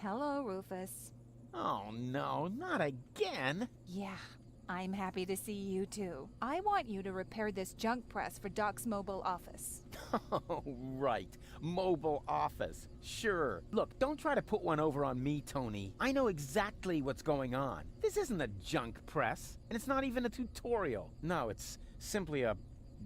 Hello, Rufus. Oh no, not again! Yeah, I'm happy to see you too. I want you to repair this junk press for Doc's mobile office. Oh, right. Mobile office. Sure. Look, don't try to put one over on me, Tony. I know exactly what's going on. This isn't a junk press, and it's not even a tutorial. No, it's simply a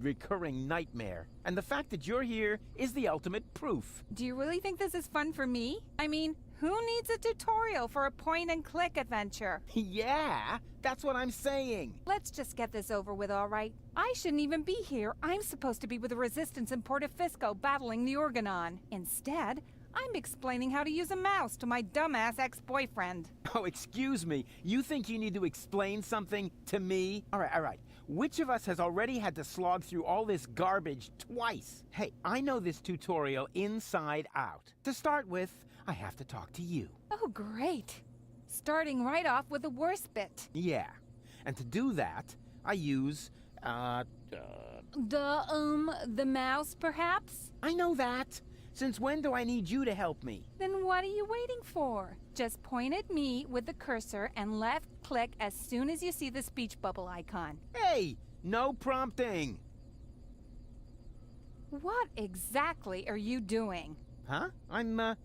recurring nightmare. And the fact that you're here is the ultimate proof. Do you really think this is fun for me? I mean, who needs a tutorial for a point-and-click adventure? Yeah, that's what I'm saying. Let's just get this over with, all right? I shouldn't even be here. I'm supposed to be with the Resistance in Portofisco battling the Organon. Instead, I'm explaining how to use a mouse to my dumbass ex-boyfriend. Oh, excuse me. You think you need to explain something to me? All right. Which of us has already had to slog through all this garbage twice? Hey, I know this tutorial inside out. To start with, I have to talk to you. Oh, great. Starting right off with the worst bit. Yeah. And to do that, I use, The mouse, perhaps? I know that. Since when do I need you to help me? Then what are you waiting for? Just point at me with the cursor and left-click as soon as you see the speech bubble icon. Hey, no prompting. What exactly are you doing? Huh? I'm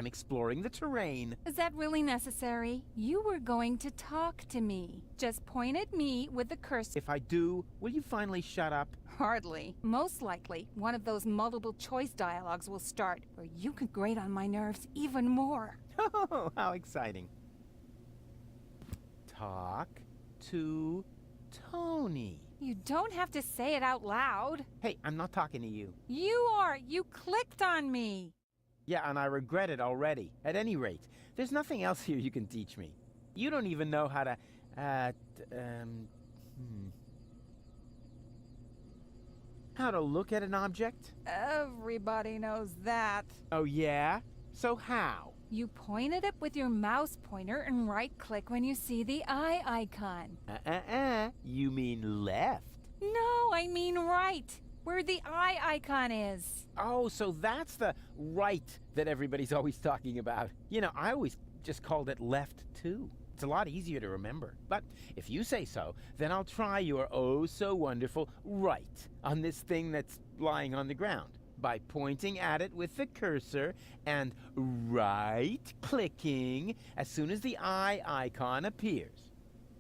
exploring the terrain. Is that really necessary? You were going to talk to me. Just point at me with the cursor. If I do, will you finally shut up? Hardly. Most likely, one of those multiple choice dialogues will start, where you can grate on my nerves even more. Oh, how exciting. Talk to Tony. You don't have to say it out loud. Hey, I'm not talking to you. You are! You clicked on me! Yeah, and I regret it already. At any rate, there's nothing else here you can teach me. You don't even know how to, how to look at an object? Everybody knows that. Oh, yeah? So how? You point at it with your mouse pointer and right-click when you see the eye icon. You mean left? No, I mean right, where the eye icon is. Oh, so that's the right that everybody's always talking about. You know, I always just called it left, too. It's a lot easier to remember. But if you say so, then I'll try your oh-so-wonderful right on this thing that's lying on the ground by pointing at it with the cursor and right-clicking as soon as the eye icon appears.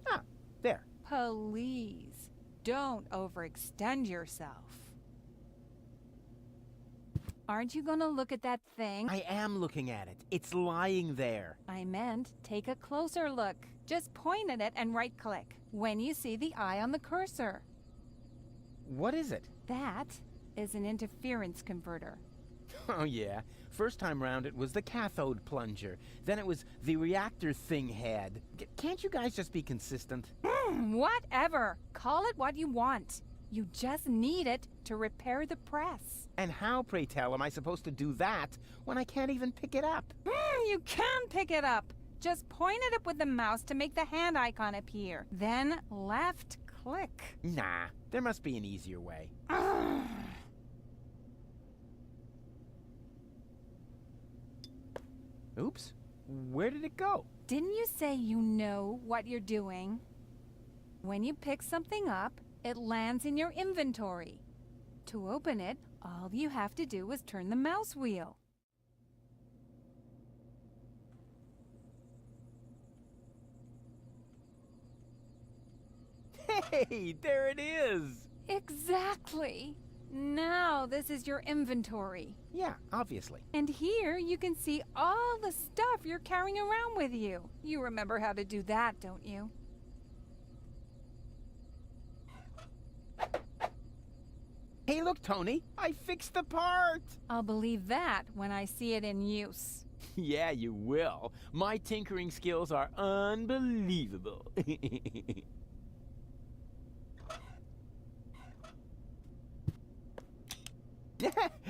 Ah, there. Please, don't overextend yourself. Aren't you gonna look at that thing? I am looking at it. It's lying there. I meant take a closer look. Just point at it and right-click when you see the eye on the cursor. What is it? That is an interference converter. Oh, yeah. First time round it was the cathode plunger. Then it was the reactor thing head. Can't you guys just be consistent? Whatever. Call it what you want. You just need it to repair the press. And how, pray tell, am I supposed to do that when I can't even pick it up? You can pick it up. Just point it up with the mouse to make the hand icon appear. Then left-click. Nah, there must be an easier way. Oops, where did it go? Didn't you say you know what you're doing? When you pick something up, it lands in your inventory. To open it, all you have to do is turn the mouse wheel. Hey, there it is! Exactly! Now this is your inventory. Yeah, obviously. And here you can see all the stuff you're carrying around with you. You remember how to do that, don't you? Hey, look, Tony, I fixed the part! I'll believe that when I see it in use. Yeah, you will. My tinkering skills are unbelievable.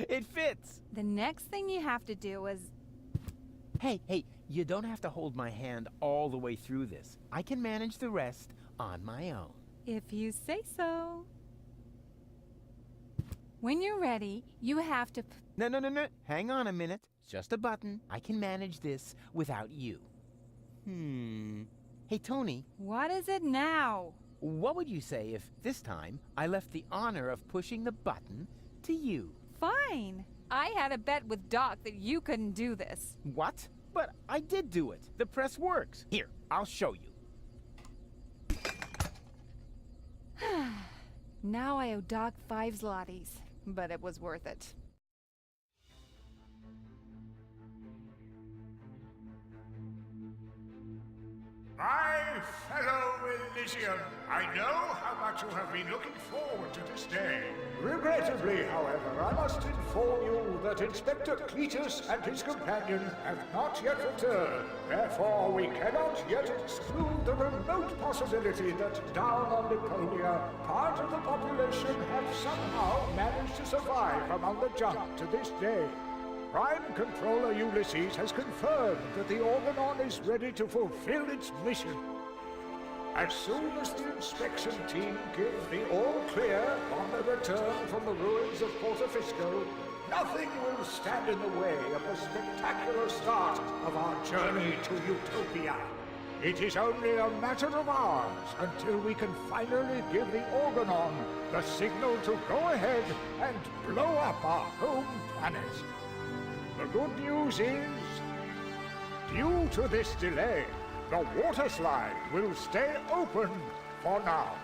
It fits! The next thing you have to do is... Hey, you don't have to hold my hand all the way through this. I can manage the rest on my own. If you say so. When you're ready, you have to... No. Hang on a minute. It's just a button. I can manage this without you. Hey, Tony, What is it now? what would you say if this time I left the honor of pushing the button to you? Fine. I had a bet with Doc that you couldn't do this. What? But I did do it. The press works. Here, I'll show you. Now I owe Doc 5 zlotys, but it was worth it. My fellow Elysian, I know how much you have been looking forward to this day. Regrettably, however, I must inform you that Inspector Cletus and his companion have not yet returned. Therefore, we cannot yet exclude the remote possibility that down on Deponia, part of the population have somehow managed to survive among the junk to this day. Prime Controller Ulysses has confirmed that the Organon is ready to fulfill its mission. As soon as the inspection team give the all-clear on their return from the ruins of Portofisco, nothing will stand in the way of the spectacular start of our journey to Utopia. It is only a matter of hours until we can finally give the Organon the signal to go ahead and blow up our home planet. The good news is, due to this delay, the water slide will stay open for now.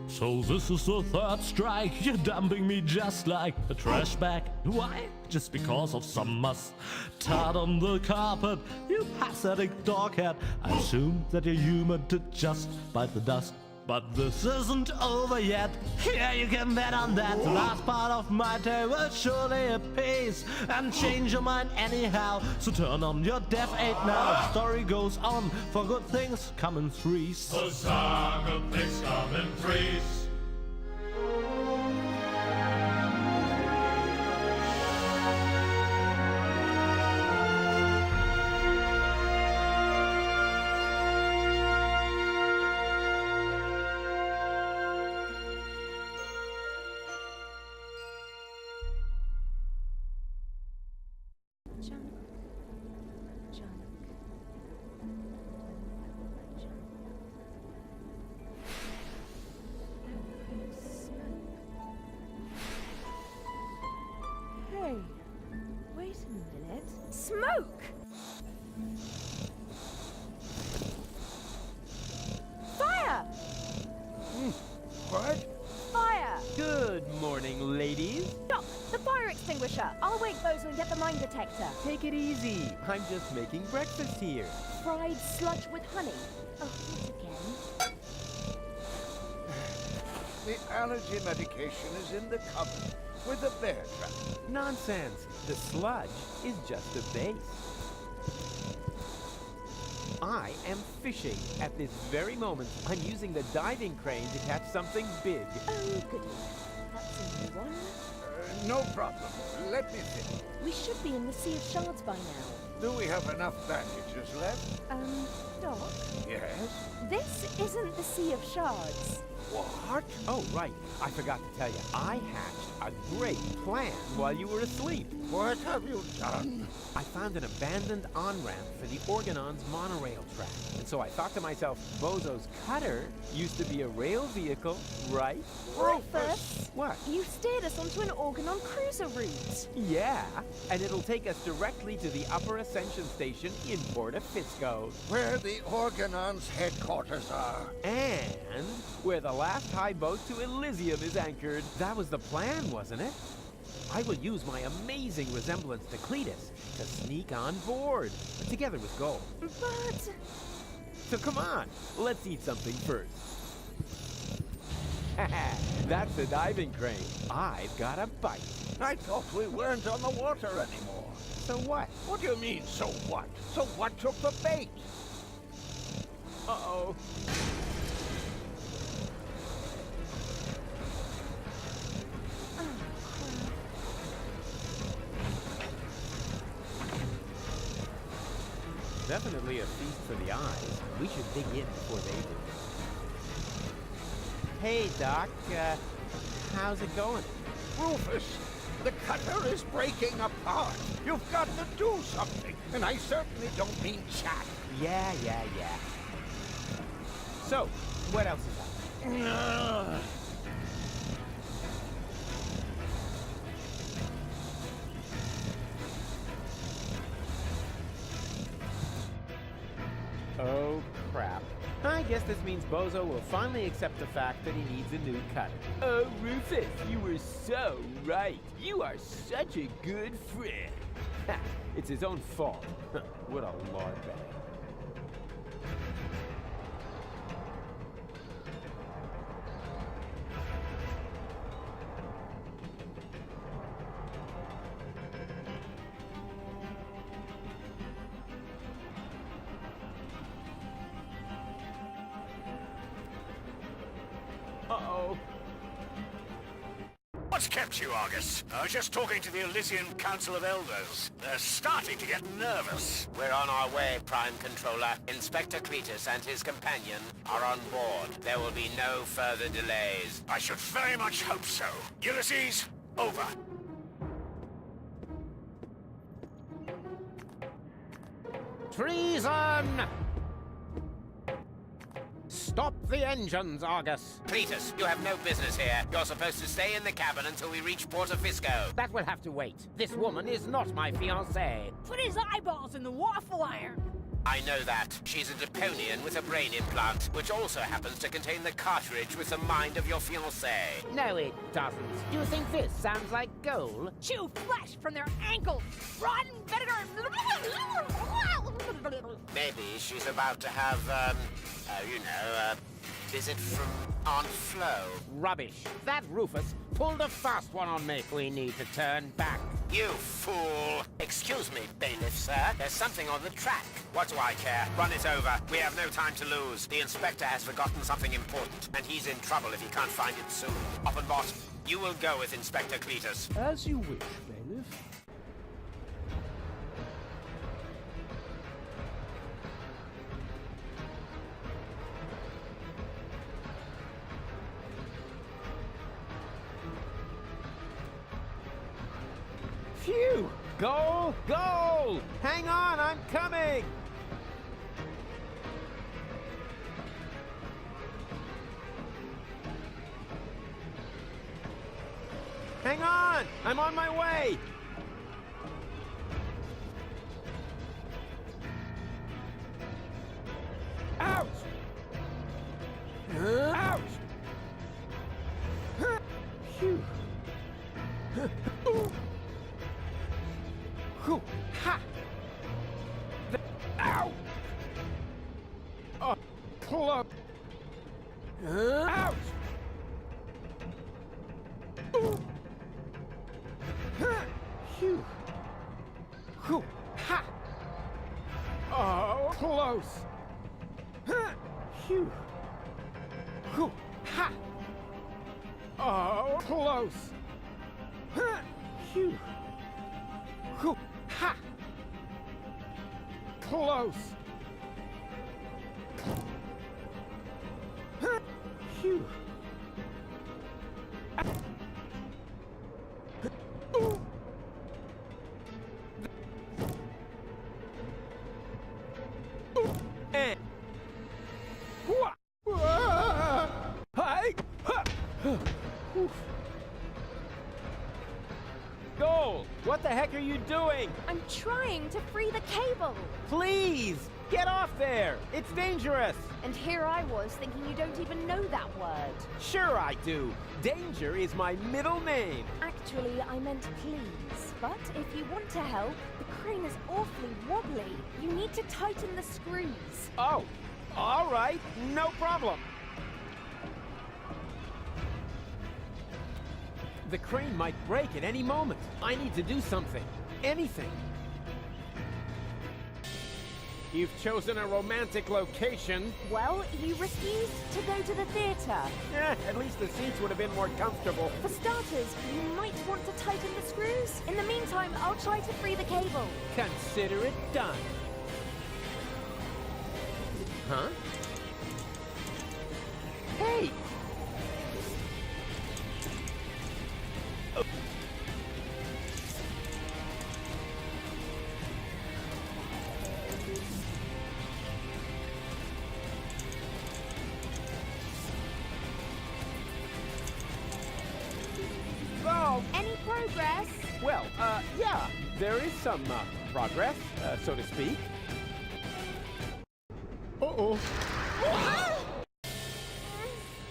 So this is the third strike, you're dumping me just like a trash bag. Why? Just because of some mustard on the carpet, you pathetic doghead. I assume that you're human to just bite the dust. But this isn't over yet, yeah, you can bet on that. The last part of my day will surely appease and change your mind anyhow. So turn on your deaf aid now, the story goes on, for good things come in threes. For good things come in threes. Hey, wait a minute. Smoke! Fire! What? Fire! Good morning, ladies. Doc, the fire extinguisher. I'll wake Bozo and get the mine detector. Take it easy. I'm just making breakfast here. Fried sludge with honey. Oh, not again. The allergy medication is in the cupboard with the bear trap. Nonsense. The sludge is just a base. I am fishing. At this very moment, I'm using the diving crane to catch something big. Oh, goody. That's a new one. No problem. Let me finish. We should be in the Sea of Shards by now. Do we have enough bandages left? Doc, Yes. this isn't the Sea of Shards. What? Oh, right. I forgot to tell you. I hatched a great plan while you were asleep. What have you done? I found an abandoned on-ramp for the Organon's monorail track. And so I thought to myself, Bozo's cutter used to be a rail vehicle, right? Rufus, What? you steered us onto an Organon cruiser route. Yeah, and it'll take us directly to the Upper Ascension Station in Portofisco. Where the Organon's headquarters are. And where the last high boat to Elysium is anchored. That was the plan, wasn't it? I will use my amazing resemblance to Cletus to sneak on board, together with Gold. But... So come on, let's eat something first. That's the diving crane. I've got a bite. I thought we weren't on the water anymore. So what? What do you mean, so what? So what took the bait? Uh-oh. Definitely a feast for the eyes. We should dig in before they do. Hey, Doc. How's it going? Rufus, the cutter is breaking apart. You've got to do something, and I certainly don't mean chat. Yeah. So, what else is up? Oh, crap. I guess this means Bozo will finally accept the fact that he needs a new cutter. Oh, Rufus, you were so right. You are such a good friend. Ha, it's his own fault. What a lard-bag. Uh-oh. What's kept you, Argus? I was just talking to the Elysian Council of Elders. They're starting to get nervous. We're on our way, Prime Controller. Inspector Cletus and his companion are on board. There will be no further delays. I should very much hope so. Ulysses, over. Treason! Stop the engines, Argus. Cletus, you have no business here. You're supposed to stay in the cabin until we reach Portofisco. That will have to wait. This woman is not my fiancée. Put his eyeballs in the waffle iron. I know that. She's a Deponian with a brain implant, which also happens to contain the cartridge with the mind of your fiancée. No, it doesn't. Do you think this sounds like gold? Chew flesh from their ankles. Rotten vinegar. Maybe she's about to have, a visit from Aunt Flo. Rubbish. That Rufus pulled a fast one on me. We need to turn back. You fool! Excuse me, bailiff, sir. There's something on the track. What do I care? Run it over. We have no time to lose. The inspector has forgotten something important, and he's in trouble if he can't find it soon. Oppenbot, you will go with Inspector Cletus. As you wish, bailiff. Phew! Goal! Goal! Hang on, I'm coming! Hang on! I'm on my way! Ouch! Ouch! Phew! Whew! Ha! Ow! Oh, pull up! Ouch! Ooh. Phew! Whew! Ha! Oh, close! Phew! Whew! Ha! Oh, close! Phew! Whew! Ha! Close! Phew! Ooh. Ooh. And hi! Goal! What the heck are you doing? I'm trying to free the cable. Please! Get off there! It's dangerous! And here I was thinking you don't even know that word. Sure I do! Danger is my middle name! Actually, I meant please. But if you want to help, the crane is awfully wobbly. You need to tighten the screws. Oh! Alright, no problem! The crane might break at any moment. I need to do something. Anything. You've chosen a romantic location. Well, you refused to go to the theater. At least the seats would have been more comfortable. For starters, you might want to tighten the screws. In the meantime, I'll try to free the cable. Consider it done. Huh? Hey! Oh, Any progress? well, yeah, there is some progress, so to speak. Uh-oh.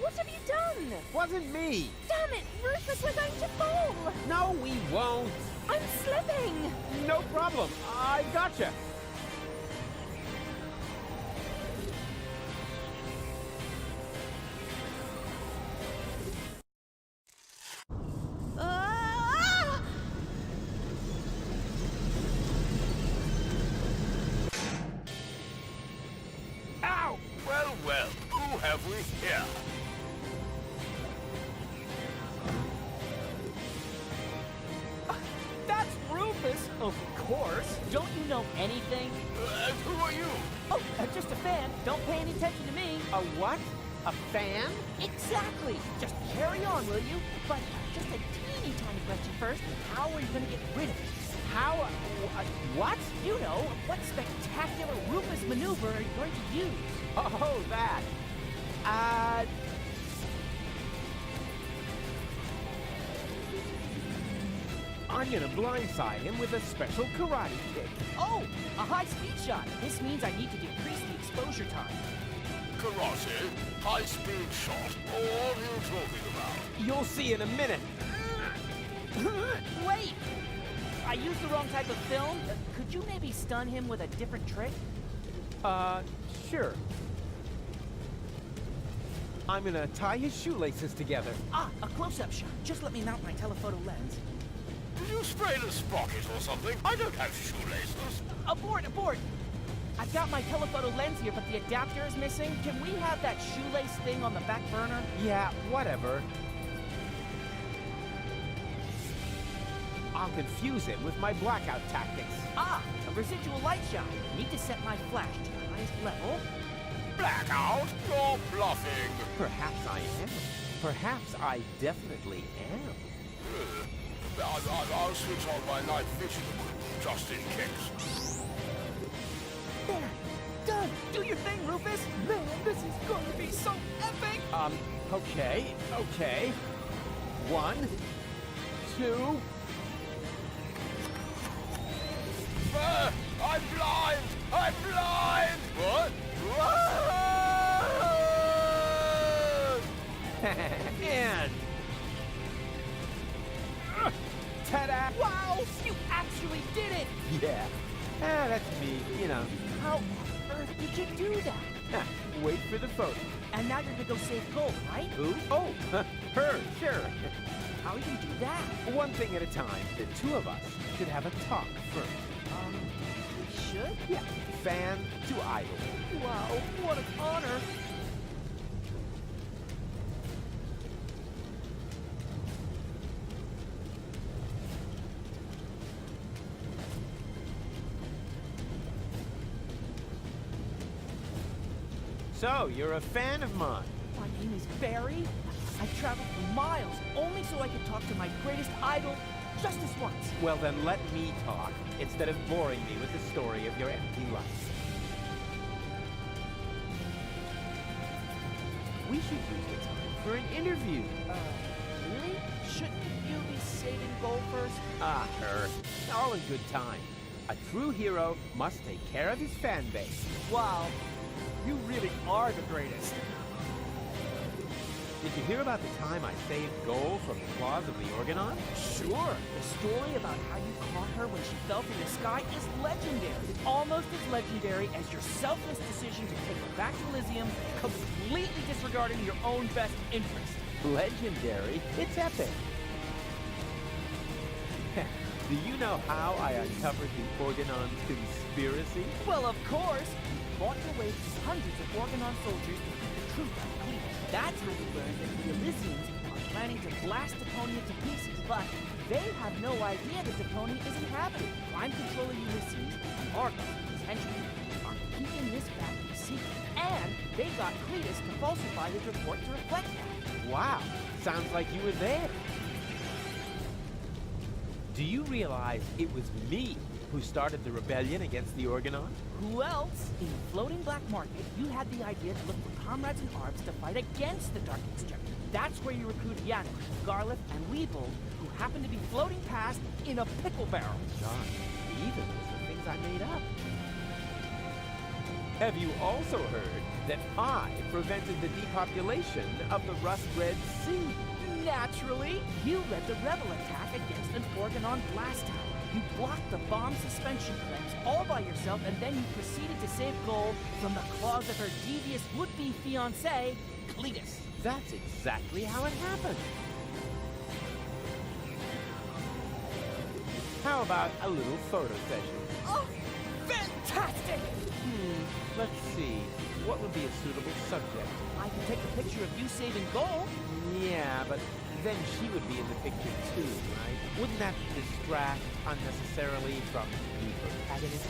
What have you done? Wasn't me. Damn it, Rufus, we're going to fall! No, we won't. I'm slipping! No problem. I gotcha. Ah! Ow! Well, well, who have we here? That's Rufus, of course. Don't you know anything? Who are you? Oh, just a fan. Don't pay any attention to me. A what? A fan? Exactly. Just carry on, will you? But just a teeny tiny question first. How are you going to get rid of it? How? What? You know, what spectacular Rufus maneuver are you going to use? Oh, that. I'm gonna blindside him with a special karate kick. Oh, a high-speed shot. This means I need to decrease the exposure time. Karate? High-speed shot? What are you talking about? You'll see in a minute. Wait! I used the wrong type of film. Could you maybe stun him with a different trick? Sure. I'm gonna tie his shoelaces together. Ah, a close-up shot. Just let me mount my telephoto lens. Did you spray the sprocket or something? I don't have shoelaces. Abort, abort! I've got my telephoto lens here, but the adapter is missing. Can we have that shoelace thing on the back burner? Yeah, whatever. I'll confuse him with my blackout tactics. Ah, a residual light shot. Need to set my flash to the highest level. Blackout? You're bluffing. Perhaps I am. Perhaps I definitely am. I'll switch on my night vision equipment just in case. There! Done! Do your thing, Rufus! Man, this is going to be so epic! Okay. 1, 2... I'm blind! I'm blind! What? and... Ta-da! Wow! You actually did it! Yeah. That's me, you know. How on earth did you do that? Wait for the photo. And now you're gonna go save gold, right? Who? Oh, her, sure. How are you gonna do that? One thing at a time. The two of us should have a talk first. We should? Yeah. Fan to idol. Wow, what an honor! So, you're a fan of mine. My name is Barry. I traveled for miles only so I could talk to my greatest idol just this once. Well, then let me talk, instead of boring me with the story of your empty life. We should use the time for an interview. Really? Shouldn't you be saving gold first? Ah, her. All in good time. A true hero must take care of his fan base. Wow, you really are the greatest. Did you hear about the time I saved gold from the claws of the Organon? Sure. The story about how you caught her when she fell from the sky is legendary. Almost as legendary as your selfless decision to take her back to Elysium, completely disregarding your own best interest. Legendary? It's epic. Do you know how I uncovered the Organon's conspiracy? Well, of course. You fought your way through hundreds of Organon soldiers to keep the truth out of Cletus. That's how you learned that the Elysians are planning to blast Deponia to pieces, but they have no idea that Deponia is inhabited. Prime controller Ulysses and Argos, his henchmen, are keeping this battle a secret. They got Cletus to falsify his report to reflect that. Wow, sounds like you were there. Do you realize it was me who started the rebellion against the Organon? Who else? In the floating black market, you had the idea to look for comrades in arms to fight against the Dark Exchequer. That's where you recruited Janusz, Garliff, and Weevil, who happened to be floating past in a pickle barrel. John, even the things I made up. Have you also heard that I prevented the depopulation of the Rust-Red Sea? Naturally, you led the rebel attack against an Organon blast tower. You blocked the bomb suspension clamps all by yourself, and then you proceeded to save Gold from the claws of her devious would-be fiancé, Cletus. That's exactly how it happened. How about a little photo session? Oh, fantastic! Let's see. What would be a suitable subject? I can take a picture of you saving Gold. Yeah, but then she would be in the picture too, right? Wouldn't that distract unnecessarily from the protagonist?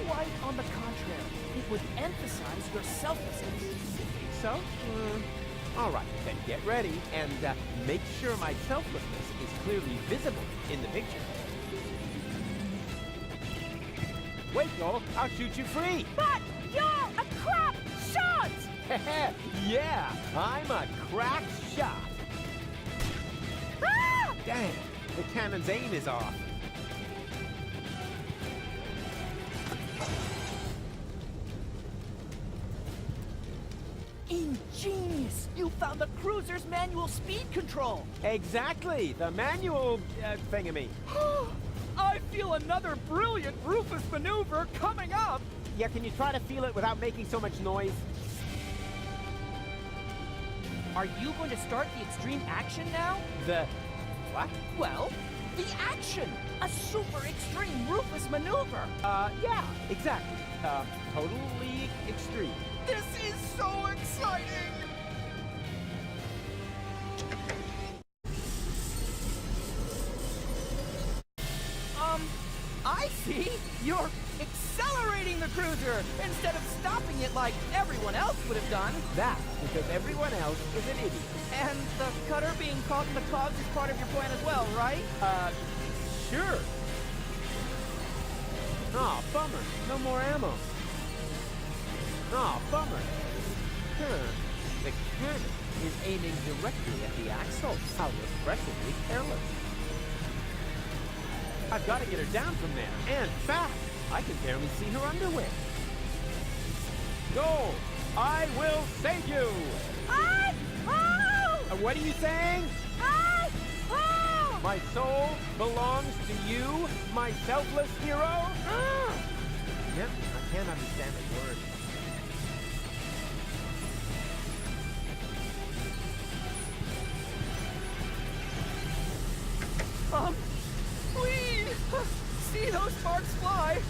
Quite on the contrary. It would emphasize your selflessness. You think so? All right, then get ready and make sure my selflessness is clearly visible in the picture. Wait, Joel, I'll shoot you free. But you're a crap shot! Yeah, I'm a crack shot. Ah! Dang, the cannon's aim is off. Ingenious! You found the cruiser's manual speed control! Exactly, the manual thingamy. I feel another brilliant Rufus maneuver coming up! Yeah, can you try to feel it without making so much noise? Are you going to start the extreme action now? The... what? Well, the action! A super extreme Rufus maneuver! Yeah, exactly. Totally extreme. This is so exciting! I see! You're accelerating the cruiser instead of stopping it like everyone else would have done. That's because everyone else is an idiot. And the cutter being caught in the clogs is part of your plan as well, right? Sure. Aw, bummer. No more ammo. Aw, bummer. The cannon is aiming directly at the axle. How impressively careless. I've got to get her down from there, and fast. I can barely see her underwear. Go! I will save you! What are you saying? My soul belongs to you, my selfless hero? Yep, I can't understand a word. Please! See those sparks fly!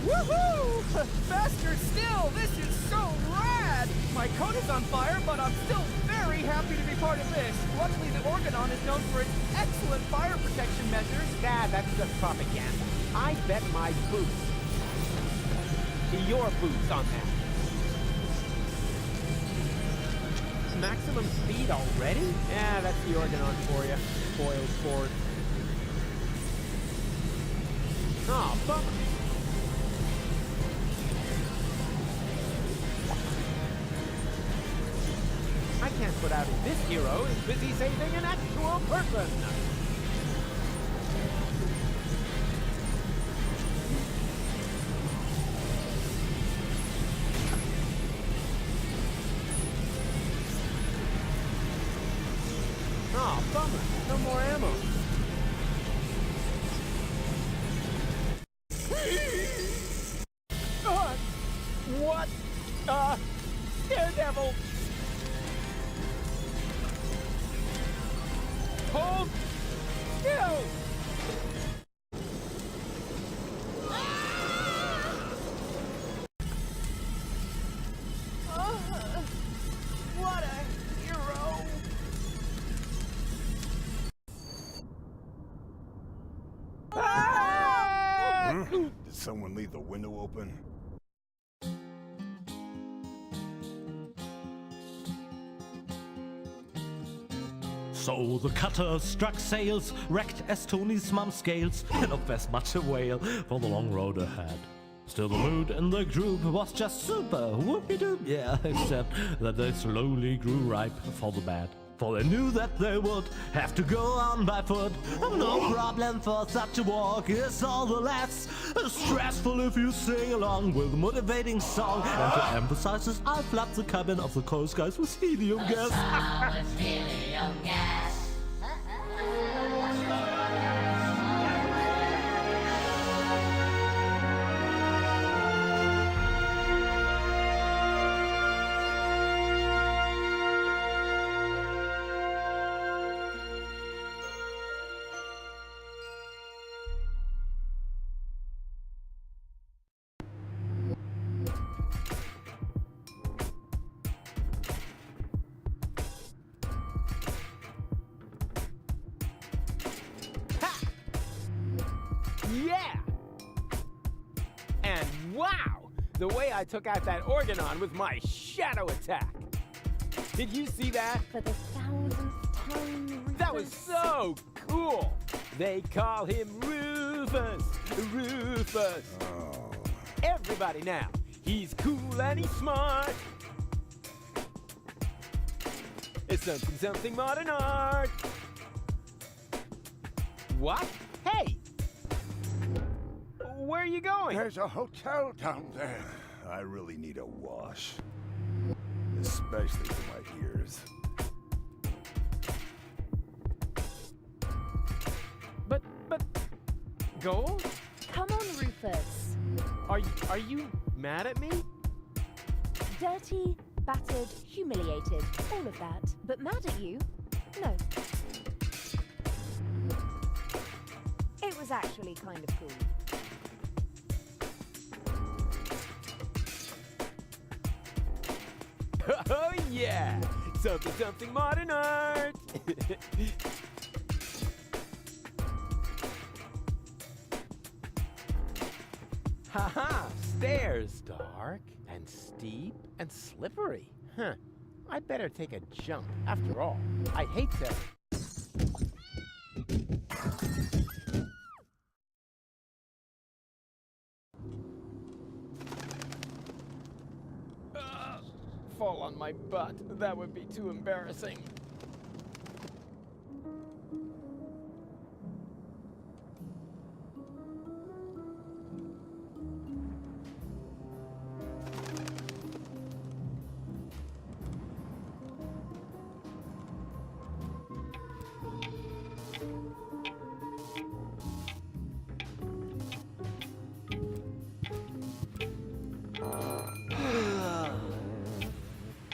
Woohoo! Faster still! This is so rad! My coat is on fire, but I'm still very happy to be part of this. Luckily, the Organon is known for its excellent fire protection measures. Ah, that's just propaganda. I bet my boots to your boots on that. Maximum speed already? Yeah, that's the Organon for you. Spoiled sport. Oh, bummer. I can't put out if this hero is busy saving an actual person. Oh, bummer. No more ammo. What? Daredevil! Hold still! What a hero! Did someone leave the window open? So the cutter struck sails, wrecked as Tony's mum scales, and of as much a whale for the long road ahead. Still the mood in the group was just super, whoopie-doop, yeah, except that they slowly grew ripe for the bad. For they knew that they would have to go on by foot. No problem for such a walk, it's all the less stressful if you sing along with a motivating song. And to emphasize this, I'll flood the cabin of the Coast Guys with helium gas. Yeah! And wow! The way I took out that Organon with my shadow attack! Did you see that? For the 1000th time, Rufus. That was so cool! They call him Rufus! Rufus! Oh. Everybody now! He's cool and he's smart! It's something modern art! What? Hey! Where are you going? There's a hotel down there. I really need a wash. Especially for my ears. But, Gold? Come on, Rufus. Are you mad at me? Dirty, battered, humiliated, all of that. But mad at you? No. It was actually kind of cool. Oh yeah! Something modern art! Haha! Stairs! Dark and steep and slippery. Huh. I better take a jump. After all, I hate to... fall on my butt. That would be too embarrassing.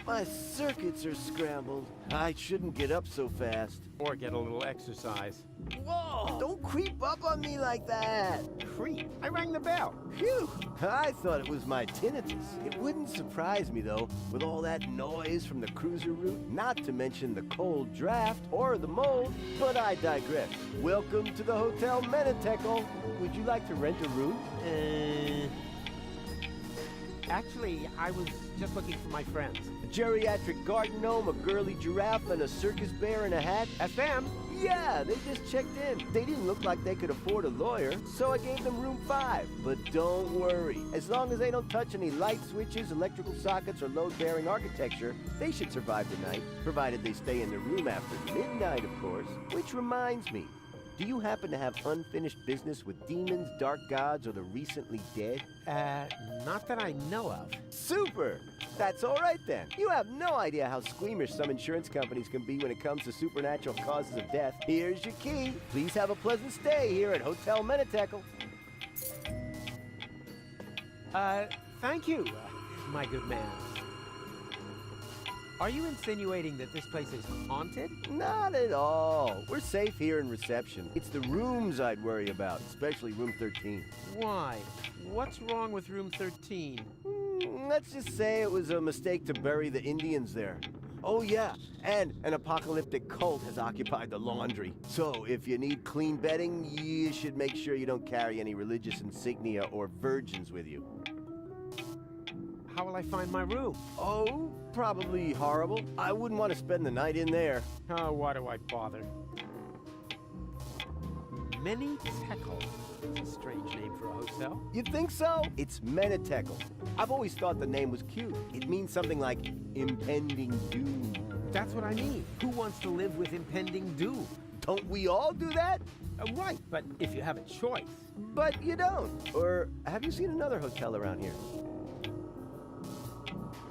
My circuits are scrambled. I shouldn't get up so fast. Or get a little exercise. Whoa! Don't creep up on me like that! Creep? I rang the bell. Phew! I thought it was my tinnitus. It wouldn't surprise me, though, with all that noise from the cruiser route, not to mention the cold draft or the mold, but I digress. Welcome to the Hotel Menetekel. Would you like to rent a room? Actually, I was just looking for my friends. A geriatric garden gnome, a girly giraffe, and a circus bear in a hat? That's them. Yeah, they just checked in. They didn't look like they could afford a lawyer, so I gave them room 5. But don't worry. As long as they don't touch any light switches, electrical sockets, or load-bearing architecture, they should survive the night, provided they stay in the room after midnight, of course. Which reminds me, do you happen to have unfinished business with demons, dark gods, or the recently dead? Not that I know of. Super! That's all right then. You have no idea how squeamish some insurance companies can be when it comes to supernatural causes of death. Here's your key. Please have a pleasant stay here at Hotel Menetekel. Thank you, my good man. Are you insinuating that this place is haunted? Not at all. We're safe here in reception. It's the rooms I'd worry about, especially room 13. Why? What's wrong with room 13? Let's just say it was a mistake to bury the Indians there. Oh yeah, and an apocalyptic cult has occupied the laundry. So if you need clean bedding, you should make sure you don't carry any religious insignia or virgins with you. How will I find my room? Oh, probably horrible. I wouldn't want to spend the night in there. Oh, why do I bother? Many Teckle. That's a strange name for a hotel. You think so? It's Menetekel. I've always thought the name was cute. It means something like impending doom. That's what I mean. Who wants to live with impending doom? Don't we all do that? Right, but if you have a choice. But you don't. Or have you seen another hotel around here?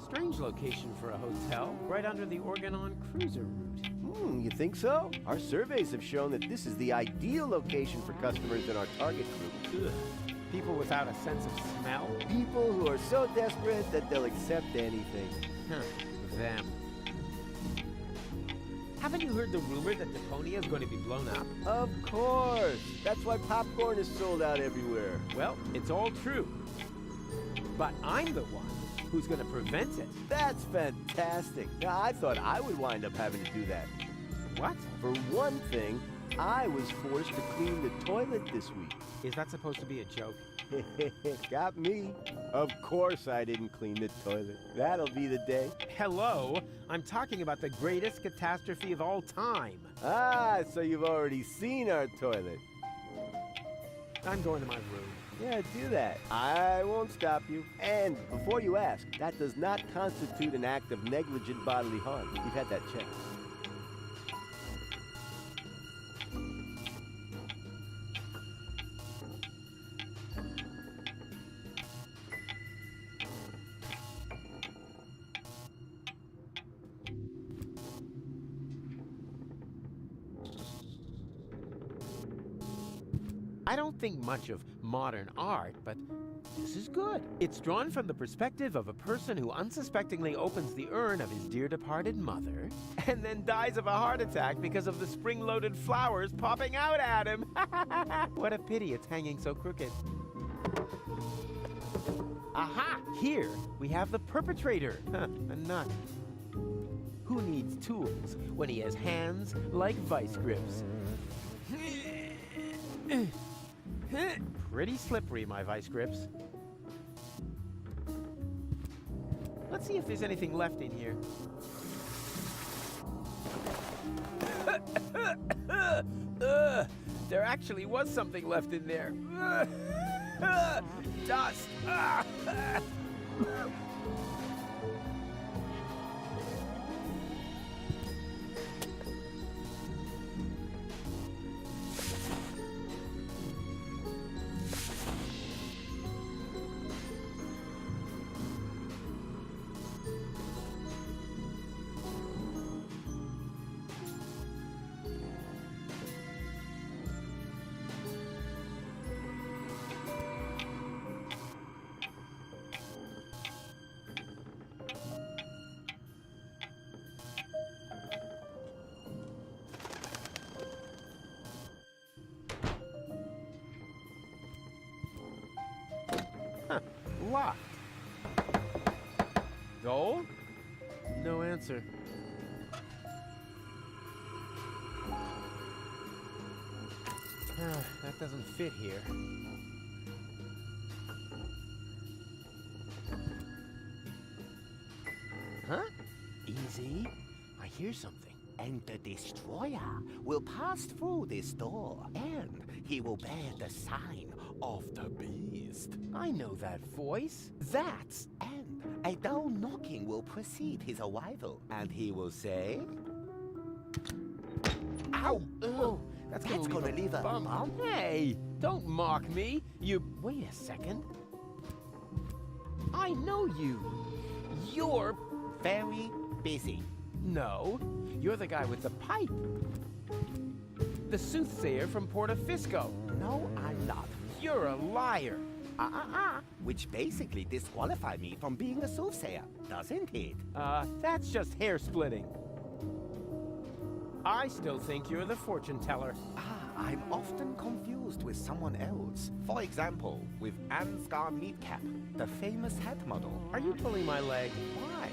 Strange location for a hotel, right under the Organon cruiser route. You think so? Our surveys have shown that this is the ideal location for customers in our target group. Ugh. People without a sense of smell? People who are so desperate that they'll accept anything. Them. Haven't you heard the rumor that Deponia is going to be blown up? Of course! That's why popcorn is sold out everywhere. Well, it's all true. But I'm the one who's going to prevent it. That's fantastic. Now, I thought I would wind up having to do that. What? For one thing, I was forced to clean the toilet this week. Is that supposed to be a joke? Got me. Of course I didn't clean the toilet. That'll be the day. Hello? I'm talking about the greatest catastrophe of all time. Ah, so you've already seen our toilet. I'm going to my room. Yeah, do that. I won't stop you. And before you ask, that does not constitute an act of negligent bodily harm. We've had that checked. I don't think much of modern art, but this is good. It's drawn from the perspective of a person who unsuspectingly opens the urn of his dear departed mother and then dies of a heart attack because of the spring-loaded flowers popping out at him. What a pity it's hanging so crooked. Aha! Here we have the perpetrator. A nut. Who needs tools when he has hands like vice grips? Pretty slippery, my vice grips. Let's see if there's anything left in here. There actually was something left in there. Dust. Locked. Gold? No answer. That doesn't fit here. Huh? Easy. I hear something. And the destroyer will pass through this door, and he will bear the sign of the beast. I know that voice. That's... And a dull knocking will precede his arrival, and he will say... Ow! Oh, that's gonna leave a bump. Hey, don't mock me. You... Wait a second. I know you. You're... Very busy. No, you're the guy with the pipe. The soothsayer from Portofisco. No, I'm not. You're a liar. Which basically disqualifies me from being a soothsayer, doesn't it? That's just hair splitting. I still think you're the fortune teller. I'm often confused with someone else. For example, with Ansgar Meatcap, the famous hat model. Are you pulling my leg? Why?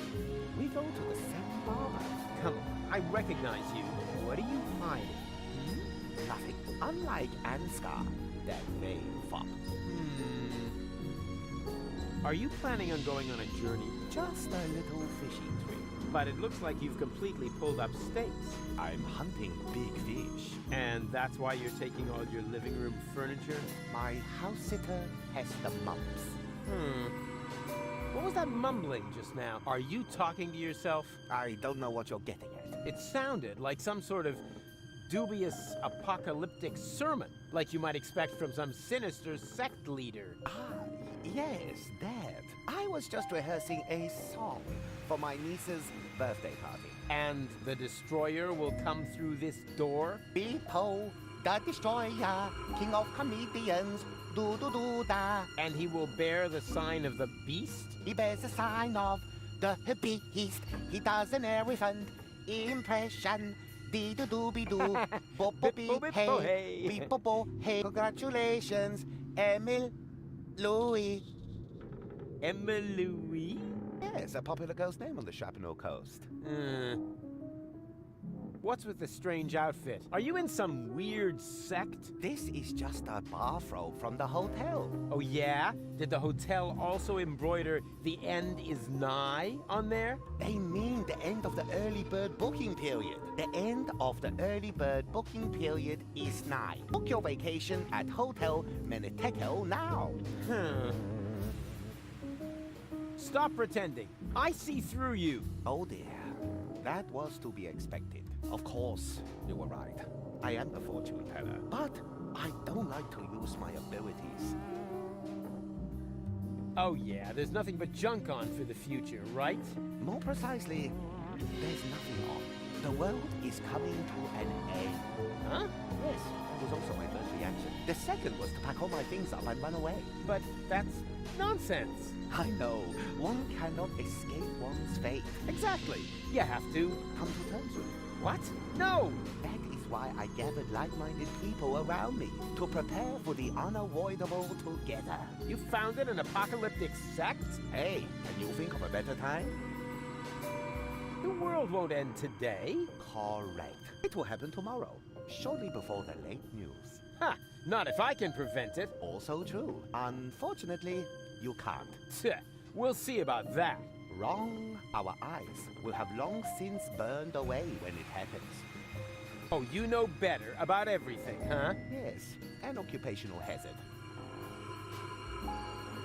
We go to the same barber. Come on, I recognize you. What are you hiding? Nothing. Unlike Ansgar, that vain fop. Are you planning on going on a journey? Just a little fishing trip. But it looks like you've completely pulled up stakes. I'm hunting big fish. And that's why you're taking all your living room furniture? My house sitter has the mumps. What was that mumbling just now? Are you talking to yourself? I don't know what you're getting at. It sounded like some sort of dubious apocalyptic sermon, like you might expect from some sinister sect leader. Yes, that. I was just rehearsing a song for my niece's birthday party. And the destroyer will come through this door? Bepo, the destroyer, king of comedians, do-do-do-da. And he will bear the sign of the beast? He bears the sign of the beast. He does an elephant impression. Dee-do-do-be-do, bo-bo-be-hey, be-bo-bo-hey. Congratulations, Emil Louis. Emma Louis? Yes, a popular girl's name on the Chaponneau coast. What's with the strange outfit? Are you in some weird sect? This is just a bathrobe from the hotel. Oh yeah? Did the hotel also embroider "The end is nigh" on there? They mean the end of the early bird booking period. The end of the early bird booking period is nigh. Book your vacation at Hotel Meniteco now. Stop pretending. I see through you. Oh dear. That was to be expected. Of course, you were right. I am the fortune teller. But I don't like to use my abilities. Oh yeah, there's nothing but junk on for the future, right? More precisely, there's nothing on. The world is coming to an end. Huh? Yes, that was also my first reaction. The second was to pack all my things up and run away. But that's nonsense. I know. One cannot escape one's fate. Exactly. You have to come to terms with it. What? No! That is why I gathered like-minded people around me to prepare for the unavoidable together. You founded an apocalyptic sect? Hey, can you think of a better time? The world won't end today. Correct. It will happen tomorrow, shortly before the late news. Ha! Not if I can prevent it. Also true. Unfortunately, you can't. We'll see about that. Wrong. Our eyes will have long since burned away when it happens. Oh, you know better about everything, huh? Yes, an occupational hazard.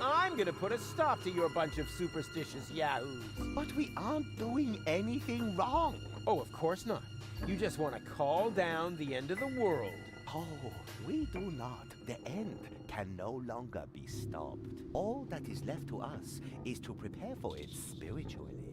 I'm gonna put a stop to your bunch of superstitious yahoos. But we aren't doing anything wrong. Oh, of course not. You just want to call down the end of the world. Oh, we do not. The end can no longer be stopped. All that is left to us is to prepare for it spiritually.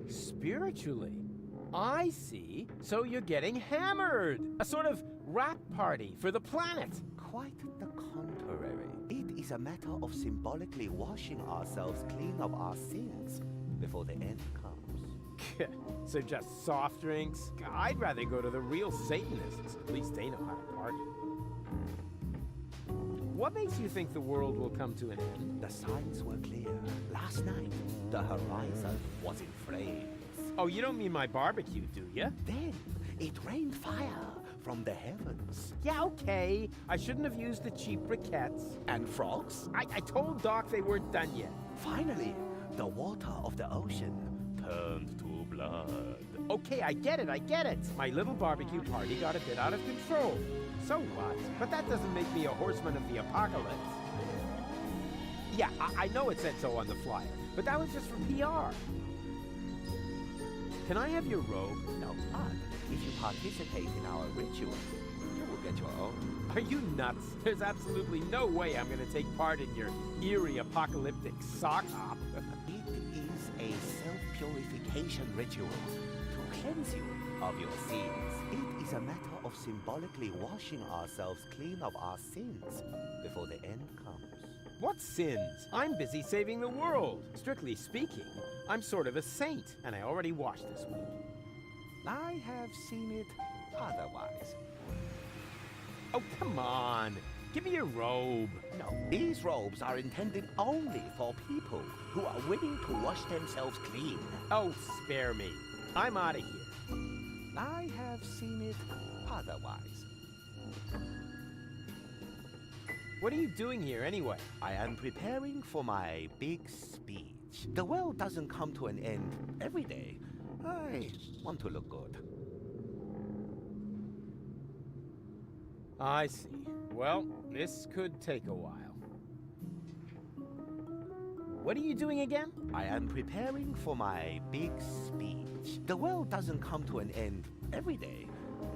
Spiritually? I see. So you're getting hammered. A sort of rap party for the planet. Quite the contrary. It is a matter of symbolically washing ourselves clean of our sins before the end comes. So just soft drinks? I'd rather go to the real Satanists. At least they know how to party. What makes you think the world will come to an end? The signs were clear. Last night, the horizon was in flames. Oh, you don't mean my barbecue, do you? Then, it rained fire from the heavens. Yeah, okay. I shouldn't have used the cheap briquettes. And frogs? I told Doc they weren't done yet. Finally, the water of the ocean turned to blood. Okay, I get it. My little barbecue party got a bit out of control. So what? But that doesn't make me a horseman of the apocalypse. Yeah, I know it said so on the flyer, but that was just for PR. Can I have your robe? No, but if you participate in our ritual, you will get your own. Are you nuts? There's absolutely no way I'm going to take part in your eerie apocalyptic sock hop. It is a self-purification ritual to cleanse you of your sins. It is a matter of symbolically washing ourselves clean of our sins before the end comes. What sins? I'm busy saving the world. Strictly speaking, I'm sort of a saint, and I already washed this week. I have seen it otherwise. Oh, come on. Give me your robe. No, these robes are intended only for people who are willing to wash themselves clean. Oh, spare me. I'm out of here. I have seen it otherwise. What are you doing here, anyway? I am preparing for my big speech. The world doesn't come to an end every day. I want to look good. I see. Well, this could take a while. What are you doing again? I am preparing for my big speech. The world doesn't come to an end every day.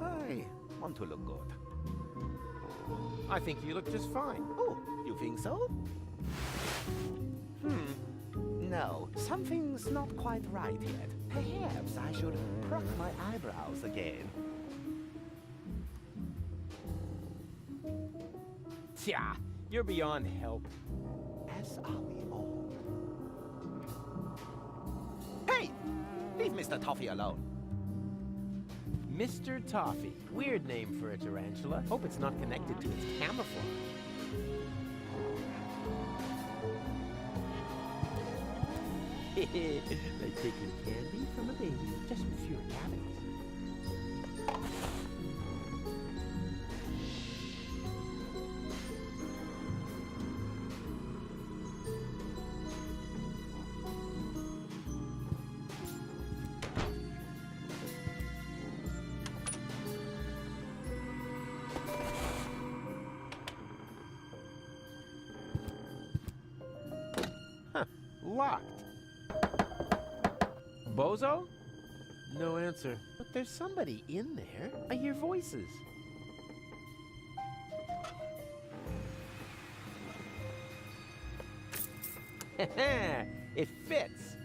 I want to look good. I think you look just fine. Oh, you think so? No, something's not quite right yet. Perhaps I should pluck my eyebrows again. Tja, you're beyond help. As are we all. Hey! Leave Mr. Toffee alone. Mr. Toffee. Weird name for a tarantula. Hope it's not connected to its camouflage. Like taking candy from a baby, just with fewer cavities. Locked. Bozo? No answer. But there's somebody in there. I hear voices. It fits.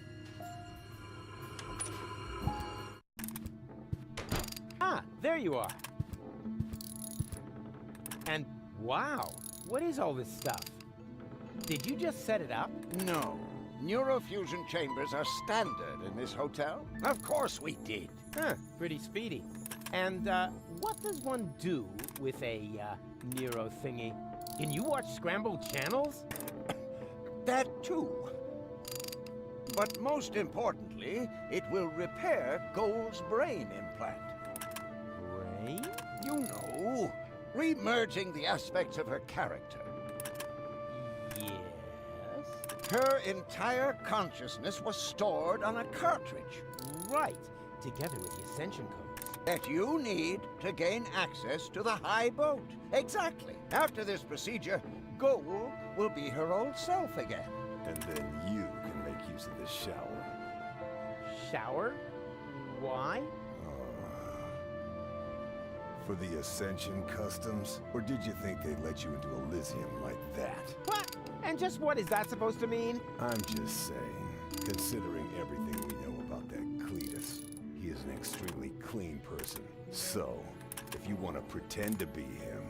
Ah, there you are. And wow, what is all this stuff? Did you just set it up? No. Neurofusion chambers are standard in this hotel. Of course we did. Huh, pretty speedy. And, what does one do with a, Nero thingy? Can you watch scrambled channels? That too. But most importantly, it will repair Gold's brain implant. Brain? You know, re-merging the aspects of her character. Yes? Her entire consciousness was stored on a cartridge. Right, together with the Ascension codes. That you need to gain access to the high boat. Exactly. After this procedure, Gold will be her old self again. And then you can make use of the shower. Shower? Why? For the Ascension customs? Or did you think they'd let you into Elysium like that? What? And just what is that supposed to mean? I'm just saying, considering everything we know about that Cletus, he is an extremely clean person. So, if you want to pretend to be him,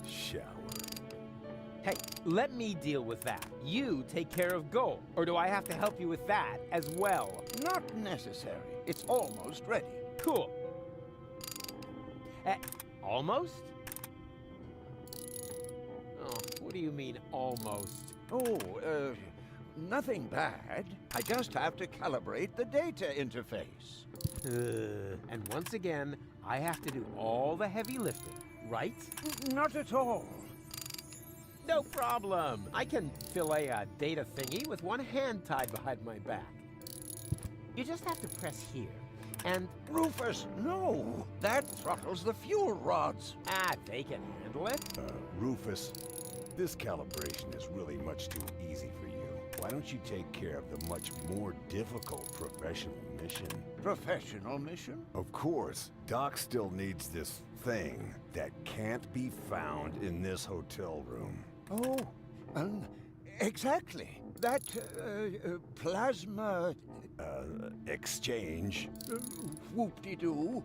shower. Hey, let me deal with that. You take care of Gold. Or do I have to help you with that as well? Not necessary. It's almost ready. Cool. Almost? Oh, what do you mean, almost? Oh, nothing bad. I just have to calibrate the data interface. And once again, I have to do all the heavy lifting, right? Not at all. No problem. I can fillet a data thingy with one hand tied behind my back. You just have to press here, and... Rufus, no! That throttles the fuel rods. Ah, they can handle it. Rufus, this calibration is really much too easy for you. Why don't you take care of the much more difficult professional mission? Professional mission? Of course. Doc still needs this thing that can't be found in this hotel room. Oh, exactly. That, plasma... Exchange. Whoop-de-doo.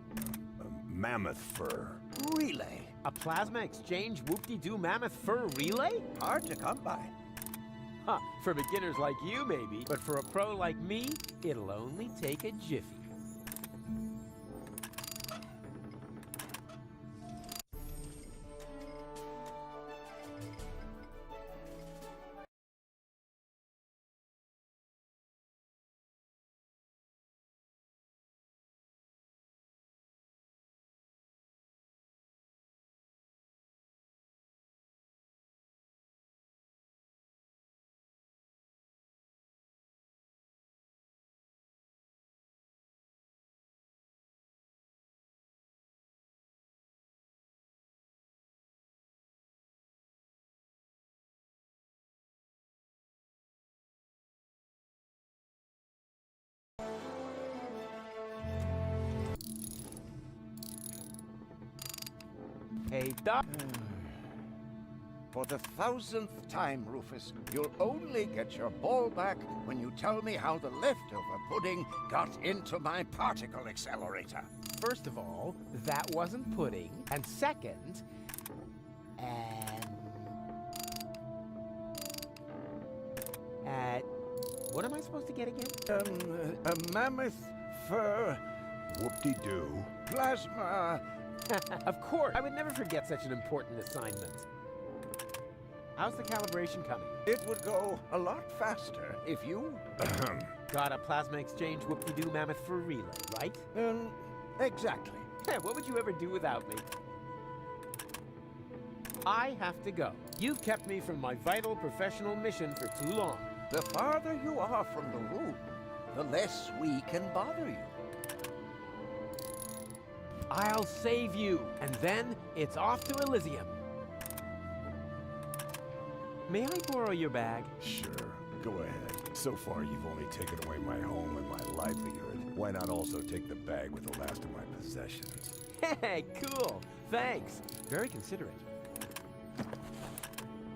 Mammoth fur. Relay. A plasma exchange whoop-de-doo mammoth fur relay? Hard to come by. Huh, for beginners like you maybe, but for a pro like me, it'll only take a jiffy. Hey, Doc. For the 1000th time, Rufus, you'll only get your ball back when you tell me how the leftover pudding got into my particle accelerator. First of all, that wasn't pudding. And second, what am I supposed to get again? A mammoth fur Whoop-de-doo. plasma. Of course! I would never forget such an important assignment. How's the calibration coming? It would go a lot faster if you... Got a plasma exchange whoop-de-doo mammoth for relay, right? Exactly. What would you ever do without me? I have to go. You've kept me from my vital professional mission for too long. The farther you are from the room, the less we can bother you. I'll save you, and then it's off to Elysium. May I borrow your bag? Sure, go ahead. So far, you've only taken away my home and my livelihood. Why not also take the bag with the last of my possessions? Hey, cool. Thanks. Very considerate.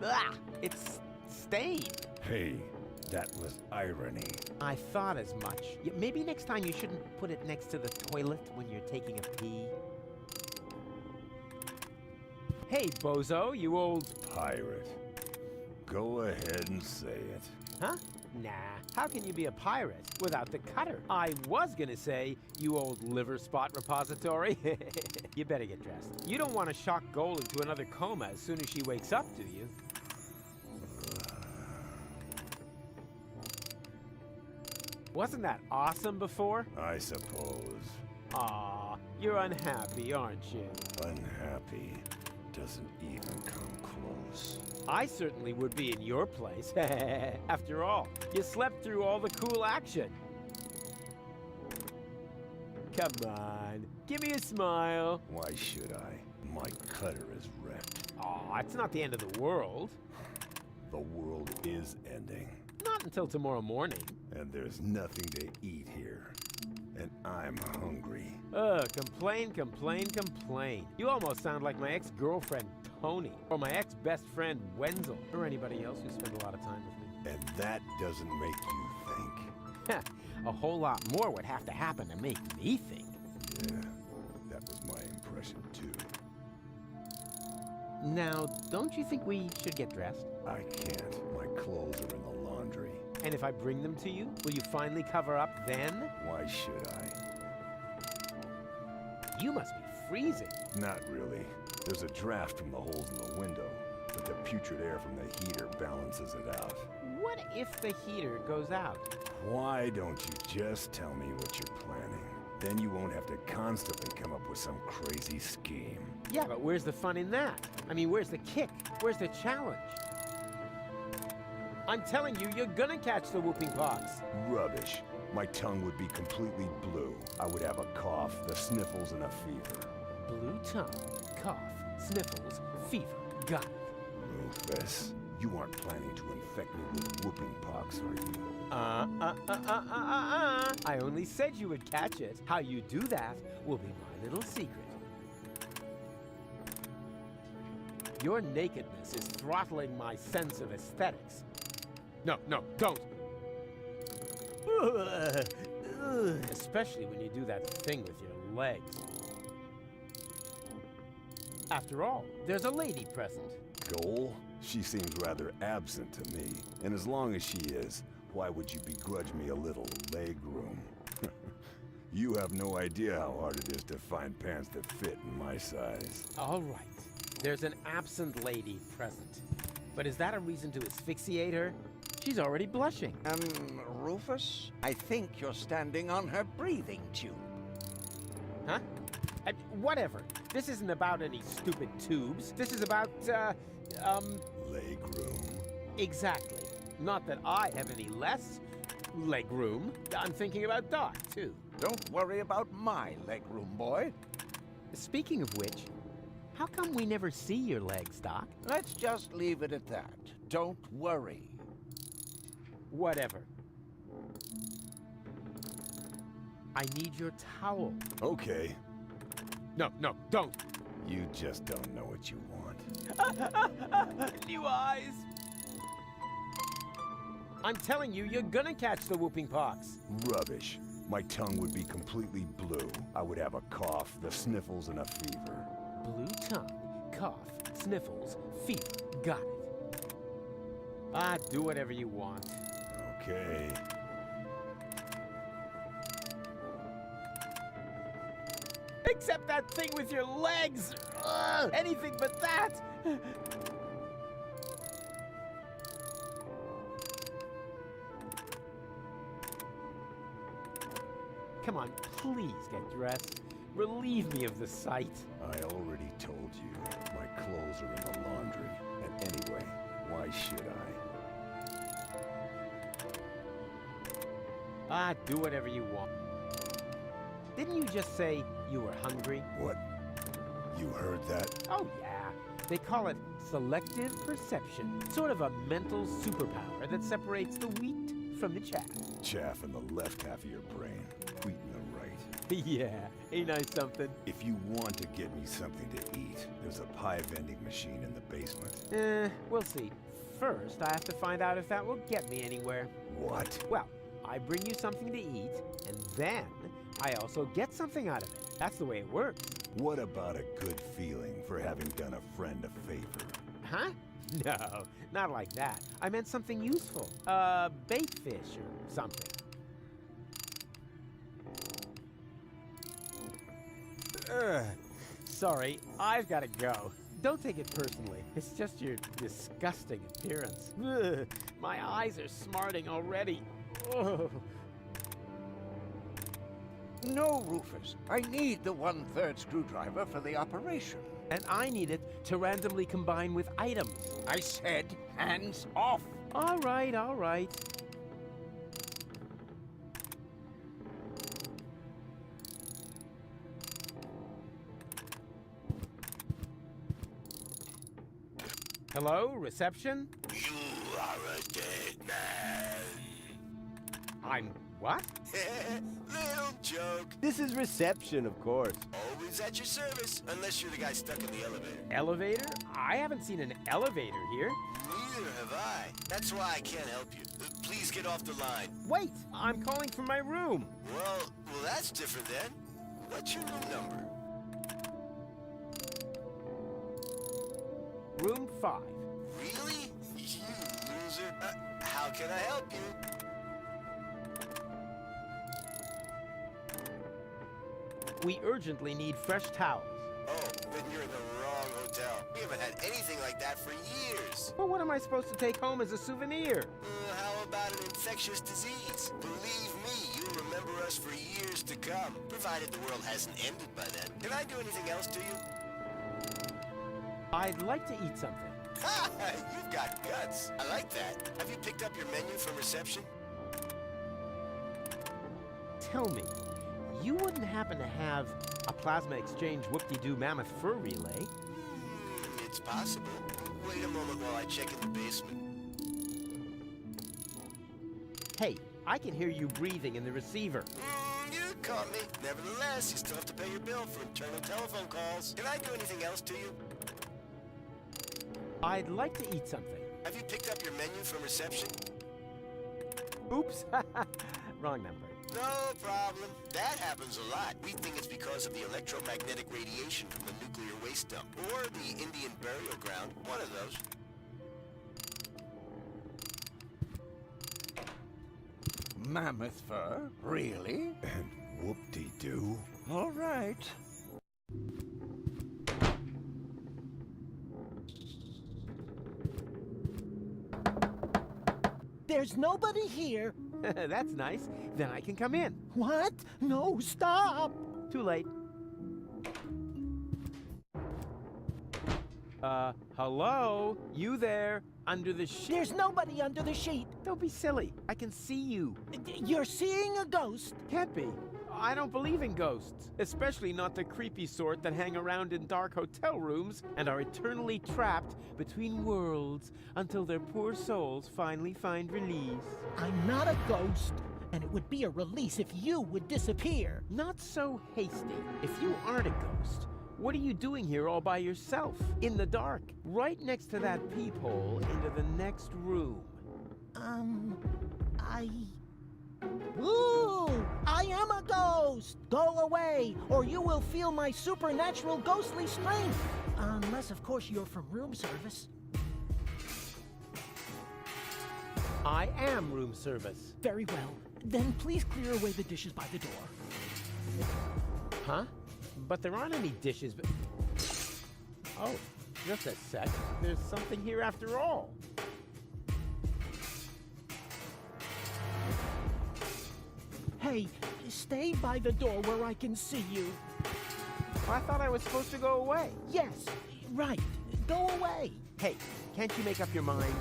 Ah, it's stained. Hey, that was irony. I thought as much. Maybe next time you shouldn't put it next to the toilet when you're taking a pee. Hey, bozo, you old... Pirate. Go ahead and say it. Huh? Nah. How can you be a pirate without the cutter? I was gonna say, you old liver spot repository. You better get dressed. You don't want to shock Gold into another coma as soon as she wakes up, do you? Wasn't that awesome before? I suppose. Aw, you're unhappy, aren't you? Unhappy doesn't even come close. I certainly would be in your place. After all, you slept through all the cool action. Come on, give me a smile. Why should I? My cutter is wrecked. Aw, it's not the end of the world. The world is ending. Not until tomorrow morning. And there's nothing to eat here. And I'm hungry. Ugh, complain, complain, complain. You almost sound like my ex-girlfriend, Tony. Or my ex-best friend, Wenzel. Or anybody else who spent a lot of time with me. And that doesn't make you think. A whole lot more would have to happen to make me think. Yeah, that was my impression too. Now, don't you think we should get dressed? I can't. My clothes are in the laundry. And if I bring them to you, will you finally cover up then? Why should I? You must be freezing. Not really. There's a draft from the holes in the window, but the putrid air from the heater balances it out. What if the heater goes out? Why don't you just tell me what you're planning? Then you won't have to constantly come up with some crazy scheme. Yeah, but where's the fun in that? I mean, where's the kick? Where's the challenge? I'm telling you, you're gonna catch the whooping pox. Rubbish. My tongue would be completely blue. I would have a cough, the sniffles, and a fever. Blue tongue, cough, sniffles, fever. Got it. Rufus, you aren't planning to infect me with whooping pox, are you? I only said you would catch it. How you do that will be my little secret. Your nakedness is throttling my sense of aesthetics. No, don't. Especially when you do that thing with your legs. After all, there's a lady present. Goal? She seems rather absent to me. And as long as she is, why would you begrudge me a little leg room? You have no idea how hard it is to find pants that fit in my size. All right. There's an absent lady present. But is that a reason to asphyxiate her? She's already blushing. Rufus, I think you're standing on her breathing tube. Huh? Whatever. This isn't about any stupid tubes. This is about, Leg room? Exactly. Not that I have any less leg room. I'm thinking about Doc, too. Don't worry about my leg room, boy. Speaking of which, how come we never see your legs, Doc? Let's just leave it at that. Don't worry. Whatever. I need your towel. Okay. No, don't. You just don't know what you want. New eyes! I'm telling you, you're gonna catch the whooping pox. Rubbish. My tongue would be completely blue. I would have a cough, the sniffles, and a fever. Blue tongue, cough, sniffles, fever. Got it. Ah, do whatever you want. Okay. Except that thing with your legs! Ugh, anything but that! Come on, please get dressed. Relieve me of the sight. I already told you. My clothes are in the laundry. And anyway, why should I? Ah, do whatever you want. Didn't you just say you were hungry? What? You heard that? Oh, yeah. They call it selective perception. Sort of a mental superpower that separates the wheat from the chaff. Chaff in the left half of your brain, wheat in the right. Yeah, ain't I something? If you want to get me something to eat, there's a pie vending machine in the basement. We'll see. First, I have to find out if that will get me anywhere. What? Well, I bring you something to eat, and then I also get something out of it. That's the way it works. What about a good feeling for having done a friend a favor? Huh? No, not like that. I meant something useful. Bait fish or something. Sorry, I've got to go. Don't take it personally. It's just your disgusting appearance. Ugh, my eyes are smarting already. Ugh. No, Rufus. I need the 1/3 screwdriver for the operation. And I need it to randomly combine with items. I said hands off. All right, all right. Hello, reception? You are a dead man. I'm what? Little joke. This is reception, of course. Always at your service, unless you're the guy stuck in the elevator. Elevator? I haven't seen an elevator here. Neither have I. That's why I can't help you. Please get off the line. Wait, I'm calling from my room. Well, that's different then. What's your room number? Room 5. Really? You loser. How can I help you? We urgently need fresh towels. Oh, then you're in the wrong hotel. We haven't had anything like that for years. Well, what am I supposed to take home as a souvenir? How about an infectious disease? Believe me, you'll remember us for years to come, provided the world hasn't ended by then. Can I do anything else to you? I'd like to eat something. Ha! You've got guts. I like that. Have you picked up your menu from reception? Tell me, you wouldn't happen to have a plasma exchange whoop-de-doo mammoth fur relay? It's possible. Wait a moment while I check in the basement. Hey, I can hear you breathing in the receiver. You caught me. Nevertheless, you still have to pay your bill for internal telephone calls. Can I do anything else to you? I'd like to eat something. Have you picked up your menu from reception? Oops. Wrong number. No problem. That happens a lot. We think it's because of the electromagnetic radiation from the nuclear waste dump. Or the Indian burial ground. One of those. Mammoth fur? Really? And whoop-de-doo. All right. There's nobody here. That's nice. Then I can come in. What? No, stop. Too late. Hello? You there? Under the sheet? There's nobody under the sheet. Don't be silly. I can see you. You're seeing a ghost. Can't be. I don't believe in ghosts, especially not the creepy sort that hang around in dark hotel rooms and are eternally trapped between worlds until their poor souls finally find release. I'm not a ghost, and it would be a release if you would disappear. Not so hasty. If you aren't a ghost, What are you doing here all by yourself? In the dark? Right next to that peephole into the next room. Ooh! I am a ghost! Go away, or you will feel my supernatural ghostly strength! Unless, of course, you're from room service. I am room service. Very well. Then please clear away the dishes by the door. Huh? But there aren't any dishes, but... Oh, just a sec. There's something here after all. Hey, stay by the door where I can see you. I thought I was supposed to go away. Yes, right. Go away. Hey, can't you make up your mind?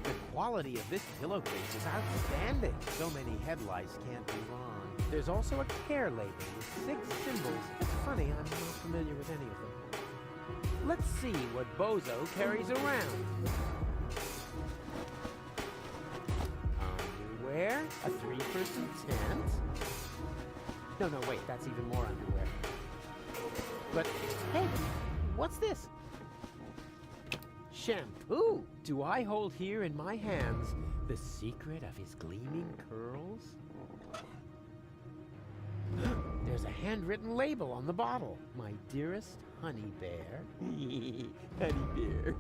The quality of this pillowcase is outstanding. So many headlights can't be wrong. There's also a care label with 6 symbols. It's funny, I'm not familiar with any of them. Let's see what Bozo carries around. Underwear, a 3-person tent. No, wait, that's even more underwear. But, hey, what's this? Shampoo! Do I hold here in my hands the secret of his gleaming curls? There's a handwritten label on the bottle. My dearest honey bear. Honey bear.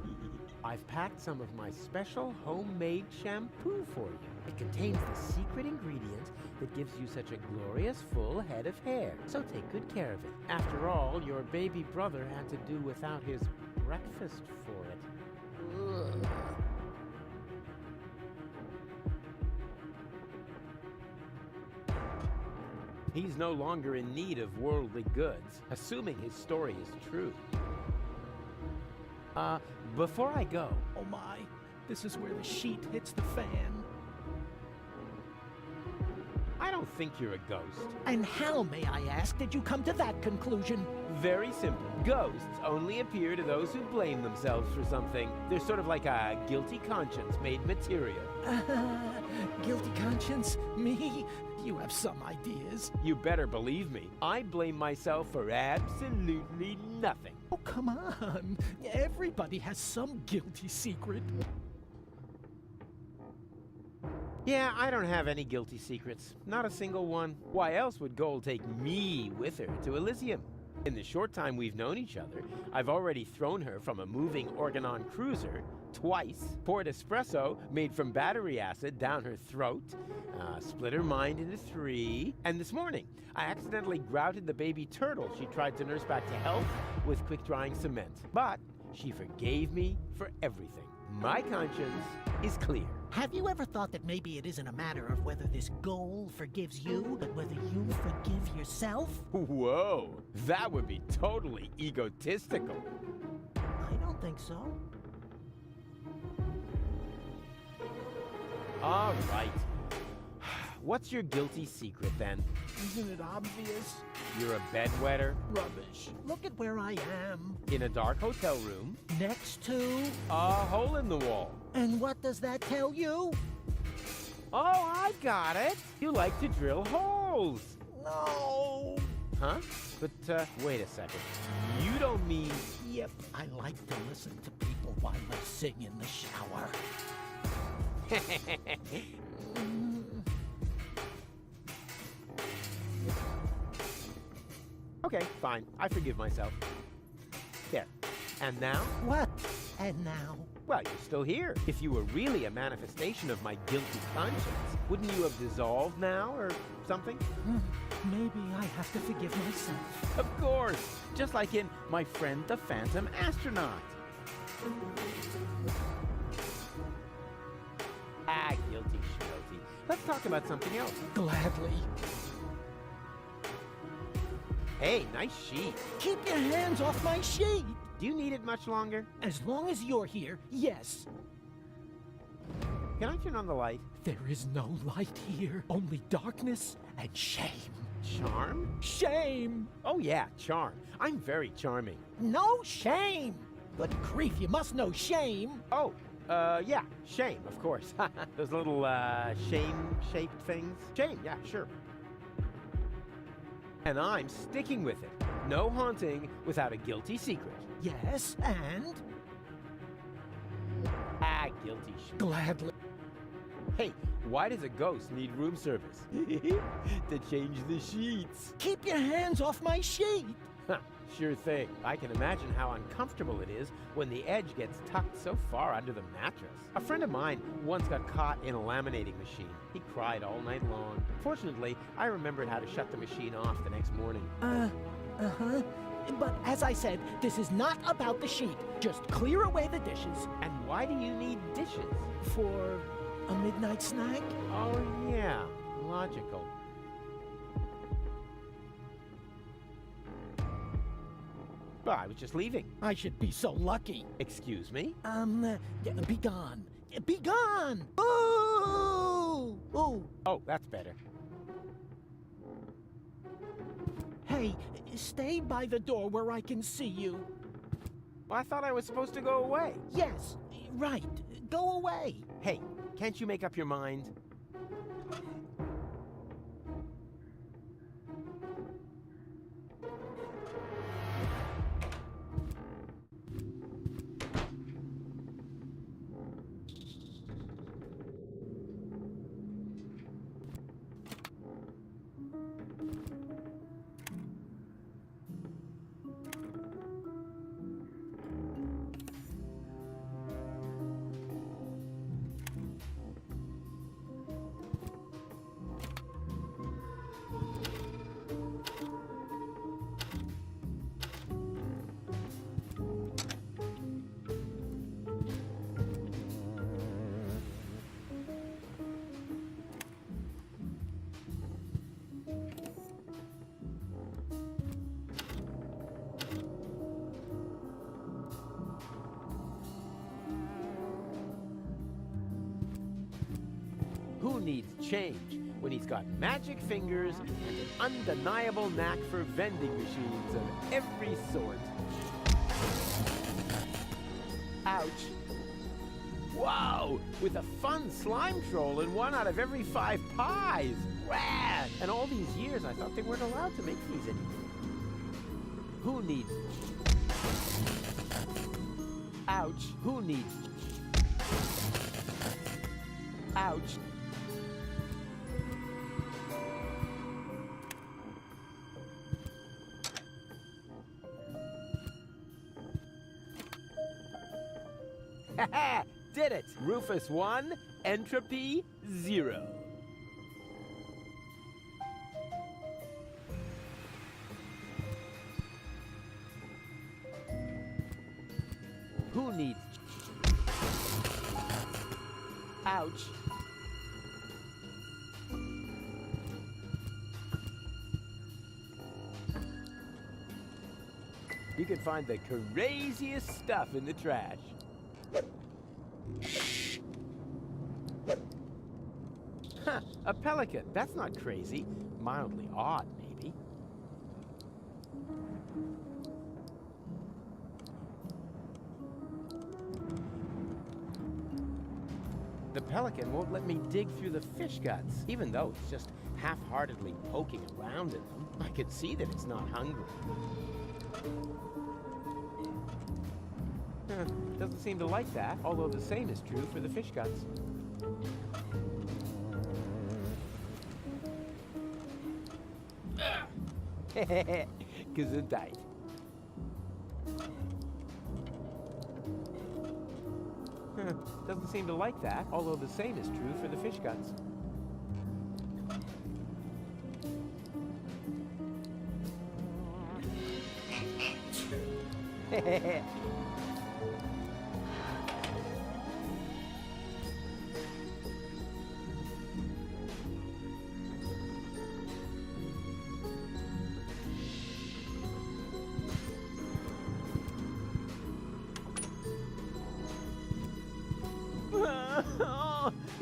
I've packed some of my special homemade shampoo for you. It contains the secret ingredient that gives you such a glorious full head of hair. So take good care of it. After all, your baby brother had to do without his breakfast for it. Ugh. He's no longer in need of worldly goods, assuming his story is true. Before I go... Oh my, this is where the sheet hits the fan. I don't think you're a ghost. And how, may I ask, did you come to that conclusion? Very simple. Ghosts only appear to those who blame themselves for something. They're sort of like a guilty conscience made material. Guilty conscience? Me? You have some ideas. You better believe me. I blame myself for absolutely nothing. Oh, come on. Everybody has some guilty secret. Yeah, I don't have any guilty secrets. Not a single one. Why else would Gold take me with her to Elysium? In the short time we've known each other, I've already thrown her from a moving Organon cruiser twice, poured espresso made from battery acid down her throat, split her mind into 3, and this morning, I accidentally grouted the baby turtle she tried to nurse back to health with quick-drying cement. But she forgave me for everything. My conscience is clear. Have you ever thought that maybe it isn't a matter of whether this goal forgives you, but whether you forgive yourself? Whoa, that would be totally egotistical. I don't think so. All right. What's your guilty secret, then? Isn't it obvious? You're a bedwetter? Rubbish. Look at where I am. In a dark hotel room? Next to... a hole in the wall. And what does that tell you? Oh, I got it. You like to drill holes. No. Huh? But, wait a second. You don't mean... Yep, I like to listen to people while they sing in the shower. Okay, fine. I forgive myself. There. And now? What? And now? Well, you're still here. If you were really a manifestation of my guilty conscience, wouldn't you have dissolved now or something? Maybe I have to forgive myself. Of course. Just like in My Friend the Phantom Astronaut. Ah, guilty schmilty. Let's talk about something else. Gladly. Hey, nice sheet. Keep your hands off my sheet. Do you need it much longer? As long as you're here, yes. Can I turn on the light? There is no light here, only darkness and shame. Charm? Shame! Oh yeah, charm. I'm very charming. No shame! Good grief, you must know shame. Oh, Yeah, shame, of course. Those little, shame-shaped things. Shame, yeah, sure. And I'm sticking with it. No haunting without a guilty secret. Yes, and? Guilty shit. Gladly. Hey, why does a ghost need room service? To change the sheets. Keep your hands off my sheet! Sure thing. I can imagine how uncomfortable it is when the edge gets tucked so far under the mattress. A friend of mine once got caught in a laminating machine. He cried all night long. Fortunately, I remembered how to shut the machine off the next morning. Uh-huh. But as I said, this is not about the sheet. Just clear away the dishes. And why do you need dishes? For a midnight snack? Oh, yeah. Logical. Well, I was just leaving. I should be so lucky. Excuse me? Be gone. Be gone! Ooh! Ooh! Oh, that's better. Hey, stay by the door where I can see you. Well, I thought I was supposed to go away. Yes, right. Go away. Hey, can't you make up your mind? Who needs change when he's got magic fingers and an undeniable knack for vending machines of every sort? Ouch. Wow! With a fun slime troll in 1 out of every 5 pies! Rad! And all these years I thought they weren't allowed to make these anymore. Who needs... Ouch! Who needs... Ouch! Did it! Rufus 1, entropy 0. Who needs... Ouch! You can find the craziest stuff in the trash. Huh, a pelican. That's not crazy. Mildly odd, maybe. The pelican won't let me dig through the fish guts, even though it's just half-heartedly poking around in them. I can see that it's not hungry. Doesn't seem to like that, although the same is true for the fish guts. Gesundheit. Doesn't seem to like that, although the same is true for the fish guts.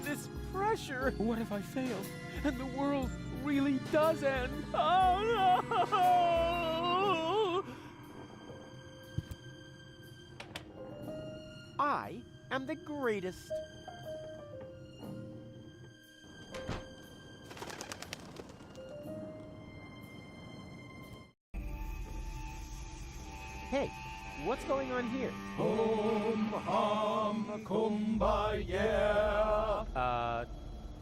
This pressure! What if I fail and the world really does end? Oh no! I am I'm the greatest. Hey, what's going on here? Hum hum kumbaya.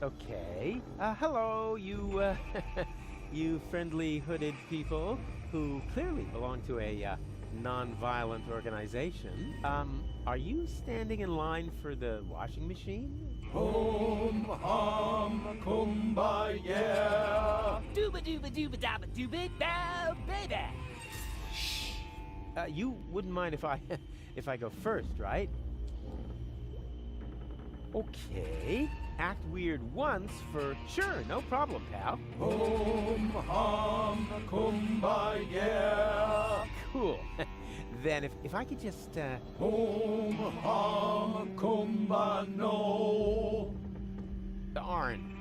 Okay. Hello, you, you friendly hooded people who clearly belong to a, non-violent organization. Are you standing in line for the washing machine? Hum hum kumbaya. Dooba dooba dooba dabba dooba bow, baby. You wouldn't mind if I, if I go first, right? Okay. Act weird once for sure, no problem, pal. Hum hum kumbaya. Cool. Then if I could just, Hum hum kumbano. Darn.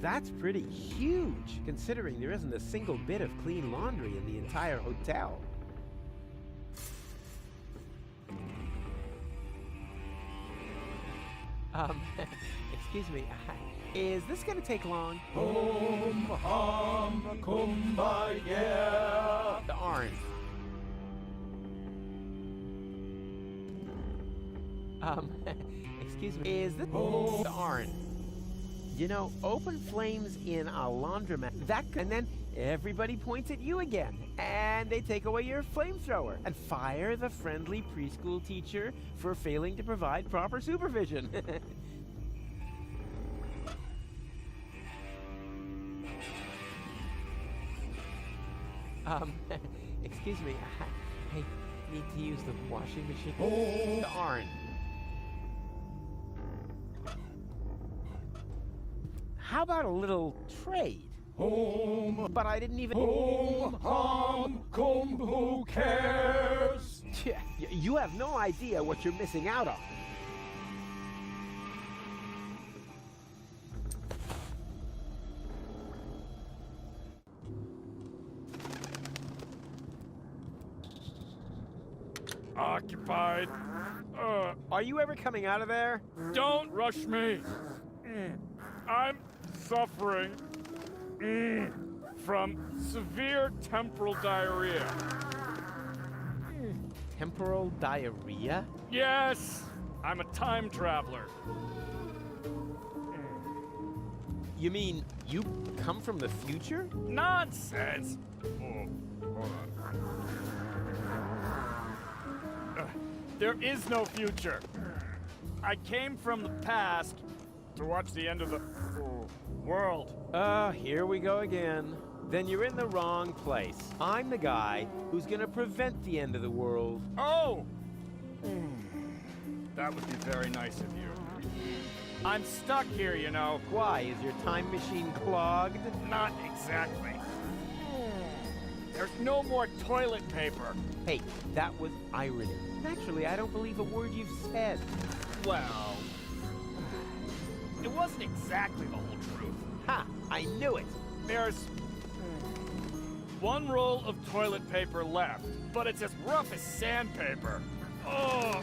That's pretty huge, considering there isn't a single bit of clean laundry in the entire hotel. Excuse me, is this gonna take long? Hum hum kumbaya. Darn. Excuse me, is this... Darn. You know, open flames in a laundromat, and then everybody points at you again, and they take away your flamethrower, and fire the friendly preschool teacher for failing to provide proper supervision. Excuse me, I need to use the washing machine. Darn. How about a little trade? But I didn't even... Who cares? You have no idea what you're missing out on. Occupied. Are you ever coming out of there? Don't rush me. I'm suffering from severe temporal diarrhea. Temporal diarrhea? Yes, I'm a time traveler. You mean you come from the future? Nonsense. Hold on. There is no future. I came from the past to watch the end of the world. Here we go again. Then you're in the wrong place. I'm the guy who's gonna prevent the end of the world. Oh! That would be very nice of you. I'm stuck here, you know. Why? Is your time machine clogged? Not exactly. There's no more toilet paper. Hey, that was irony. Actually, I don't believe a word you've said. Well, it wasn't exactly the whole truth. Ha! I knew it! There's one roll of toilet paper left, but it's as rough as sandpaper. Oh,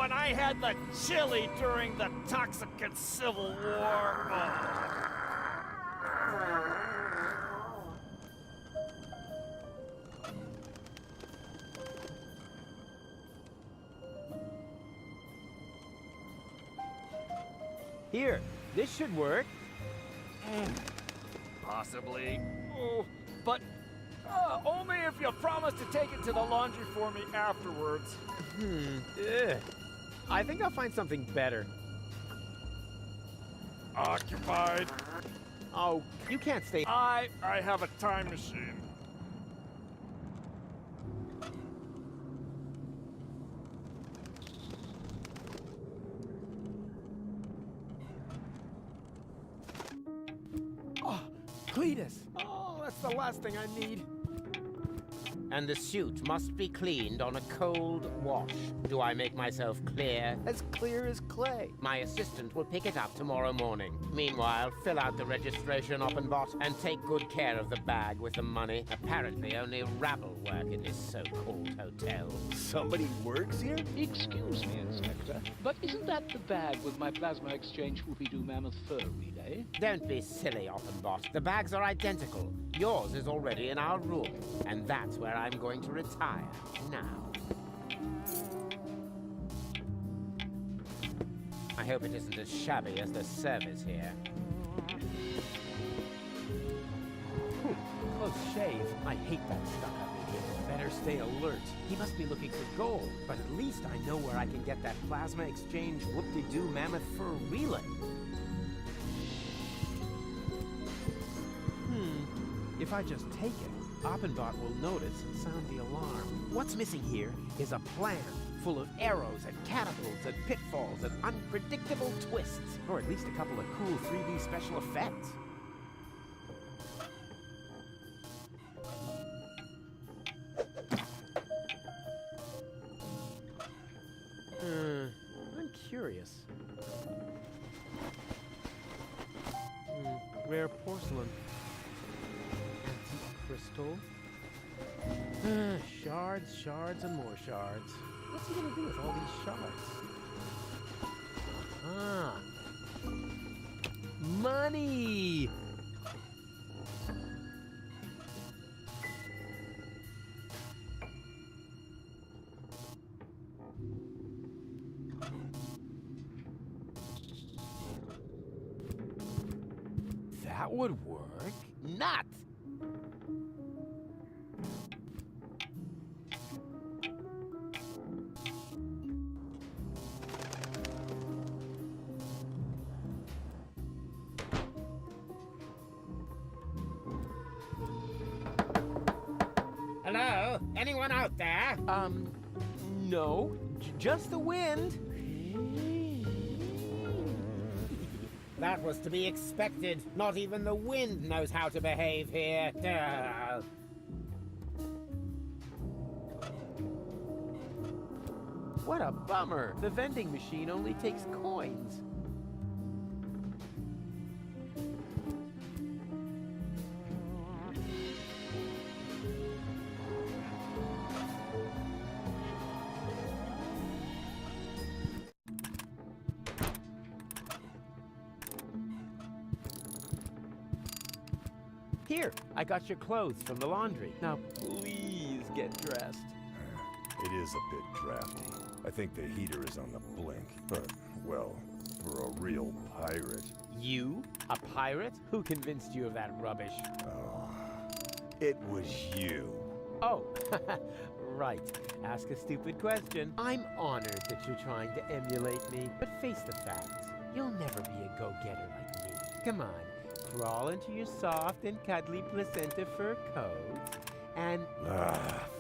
and I had the chili during the Toxicant Civil War. Here, this should work. Possibly. Oh, but only if you promise to take it to the laundry for me afterwards. I think I'll find something better. Occupied. Oh, you can't stay. I have a time machine. Cletus! Oh, that's the last thing I need. And the suit must be cleaned on a cold wash. Do I make myself clear? As clear as clay. My assistant will pick it up tomorrow morning. Meanwhile, fill out the registration, Oppenbot, and take good care of the bag with the money. Apparently, only rabble work in this so-called hotel. Somebody works here? Excuse me, Inspector, but isn't that the bag with my plasma exchange Whoopie-Doo Mammoth fur relay? Don't be silly, Oppenbot. The bags are identical. Yours is already in our room, and that's where I'm going to retire now. I hope it isn't as shabby as the service here. Whew, close shave. I hate that stuck-up idiot. Better stay alert. He must be looking for gold, but at least I know where I can get that plasma exchange whoop-de-doo mammoth fur relay. If I just take it, Oppenbot will notice and sound the alarm. What's missing here is a plan full of arrows and catapults and pitfalls and unpredictable twists, or at least a couple of cool 3D special effects. I'm curious. Rare porcelain. Crystal. Shards, and more shards. What's he gonna do with all these shards? Ah. Money! That would work. Not! Hello? Anyone out there? No. Just the wind. That was to be expected. Not even the wind knows how to behave here. What a bummer. The vending machine only takes coins. Here, I got your clothes from the laundry. Now, please get dressed. It is a bit drafty. I think the heater is on the blink. Well, for a real pirate. You? A pirate? Who convinced you of that rubbish? Oh, it was you. Oh, right. Ask a stupid question. I'm honored that you're trying to emulate me. But face the facts. You'll never be a go-getter like me. Come on. Crawl into your soft and cuddly placenta fur coat, and...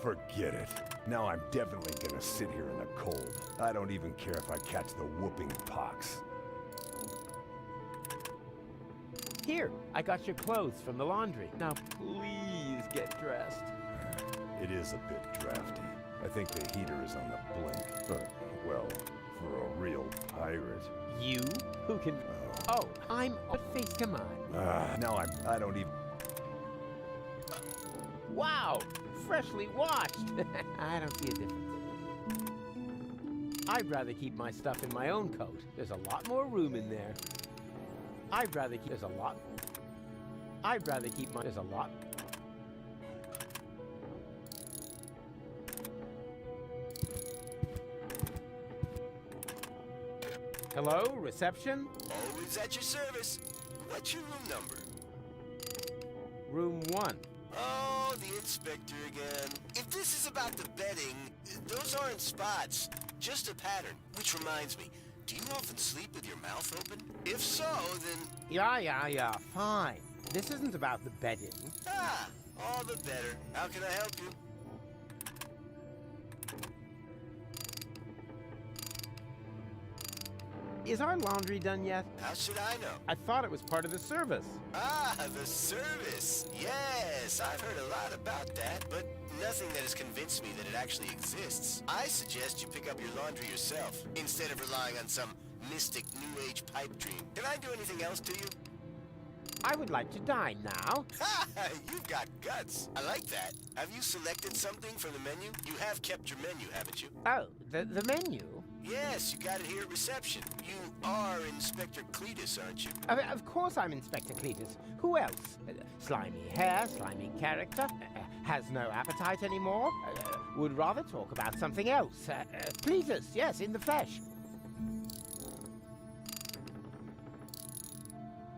Forget it. Now I'm definitely gonna sit here in the cold. I don't even care if I catch the whooping pox. Here, I got your clothes from the laundry. Now please get dressed. It is a bit drafty. I think the heater is on the blink. Well, for a real pirate. You? Who can... Oh, I'm... Face, come on. Now I don't even... Wow! Freshly washed! I don't see a difference. I'd rather keep my stuff in my own coat. There's a lot more room in there. I'd rather keep... There's a lot... I'd rather keep my... There's a lot... Hello, reception? Always at your service. What's your room number? Room 1. Oh, the inspector again. If this is about the bedding, those aren't spots, just a pattern. Which reminds me, do you often sleep with your mouth open? If so, then... Yeah, fine. This isn't about the bedding. Ah, all the better. How can I help you? Is our laundry done yet? How should I know? I thought it was part of the service. Ah, the service. Yes, I've heard a lot about that, but nothing that has convinced me that it actually exists. I suggest you pick up your laundry yourself, instead of relying on some mystic New Age pipe dream. Can I do anything else to you? I would like to dine now. Ha! You've got guts. I like that. Have you selected something from the menu? You have kept your menu, haven't you? Oh, the menu? Yes, you got it here at reception. You are Inspector Cletus, aren't you? Of course I'm Inspector Cletus. Who else? Slimy hair, slimy character, has no appetite anymore, would rather talk about something else. Cletus, yes, in the flesh.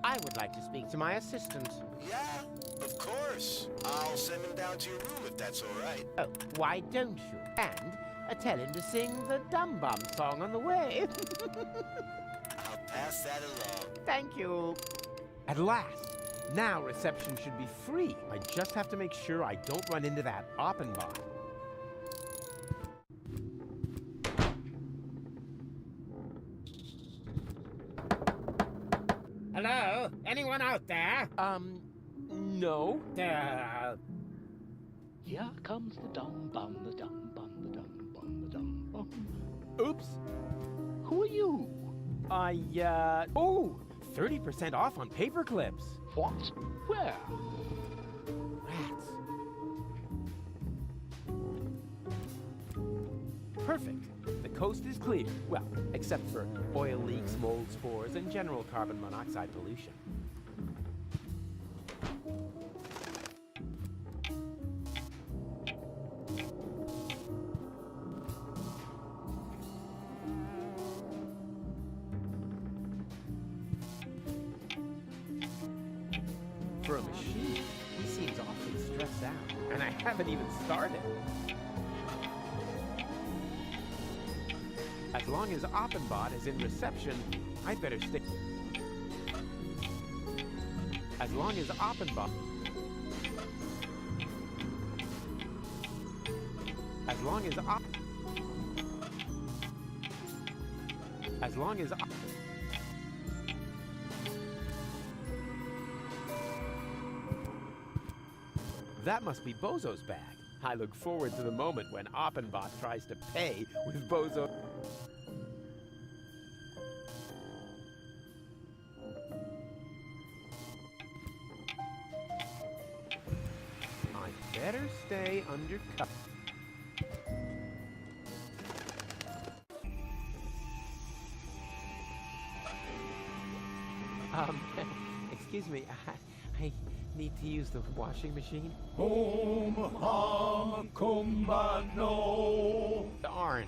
I would like to speak to my assistant. Yeah, of course. I'll send him down to your room if that's all right. Oh, why don't you? And tell him to sing the Dum Bum song on the way. I'll pass that along. Thank you. At last. Now reception should be free. I just have to make sure I don't run into that Oppenbot. Hello? Anyone out there? No. Here comes the dum bum, the dum bum, the dum bum, the dum bum. Oops. Who are you? Oh, 30% off on paper clips. What? Where? Rats. Perfect. The coast is clear. Well, except for oil leaks, mold spores, and general carbon monoxide pollution. For a machine, he seems awfully stressed out, and I haven't even started. As long as Oppenbot is in reception, I'd better stick. As long as Oppenbot. As long as As long as That must be Bozo's bag. I look forward to the moment when Oppenbot tries to pay with Bozo. I better stay under cover. Excuse me, I need to use the washing machine. Darn.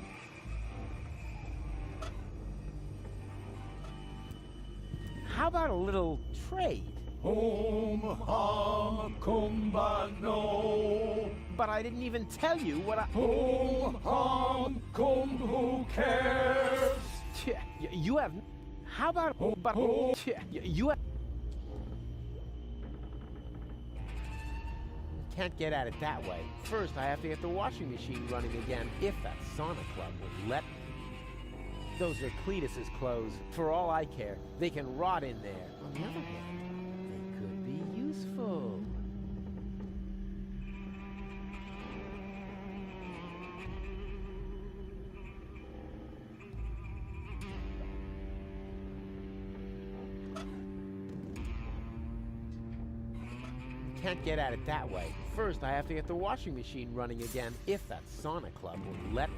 How about a little trade? But I didn't even tell you what I... Who cares? You have... How about... But... You have... Can't get at it that way. First, I have to get the washing machine running again, if that sauna club will let me. Those are Cletus's clothes. For all I care, they can rot in there. On the other hand, they could be useful. Can't get at it that way. First, I have to get the washing machine running again, if that sauna club will let me.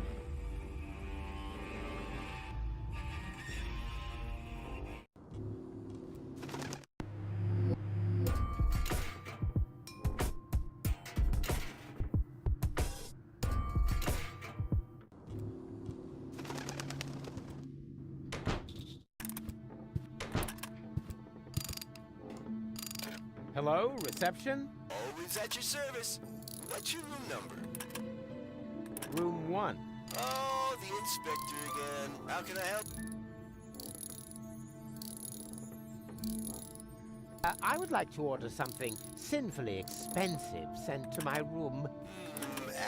Hello, reception? Always at your service. What's your room number? Room 1. Oh, the inspector again. How can I help? I would like to order something sinfully expensive sent to my room.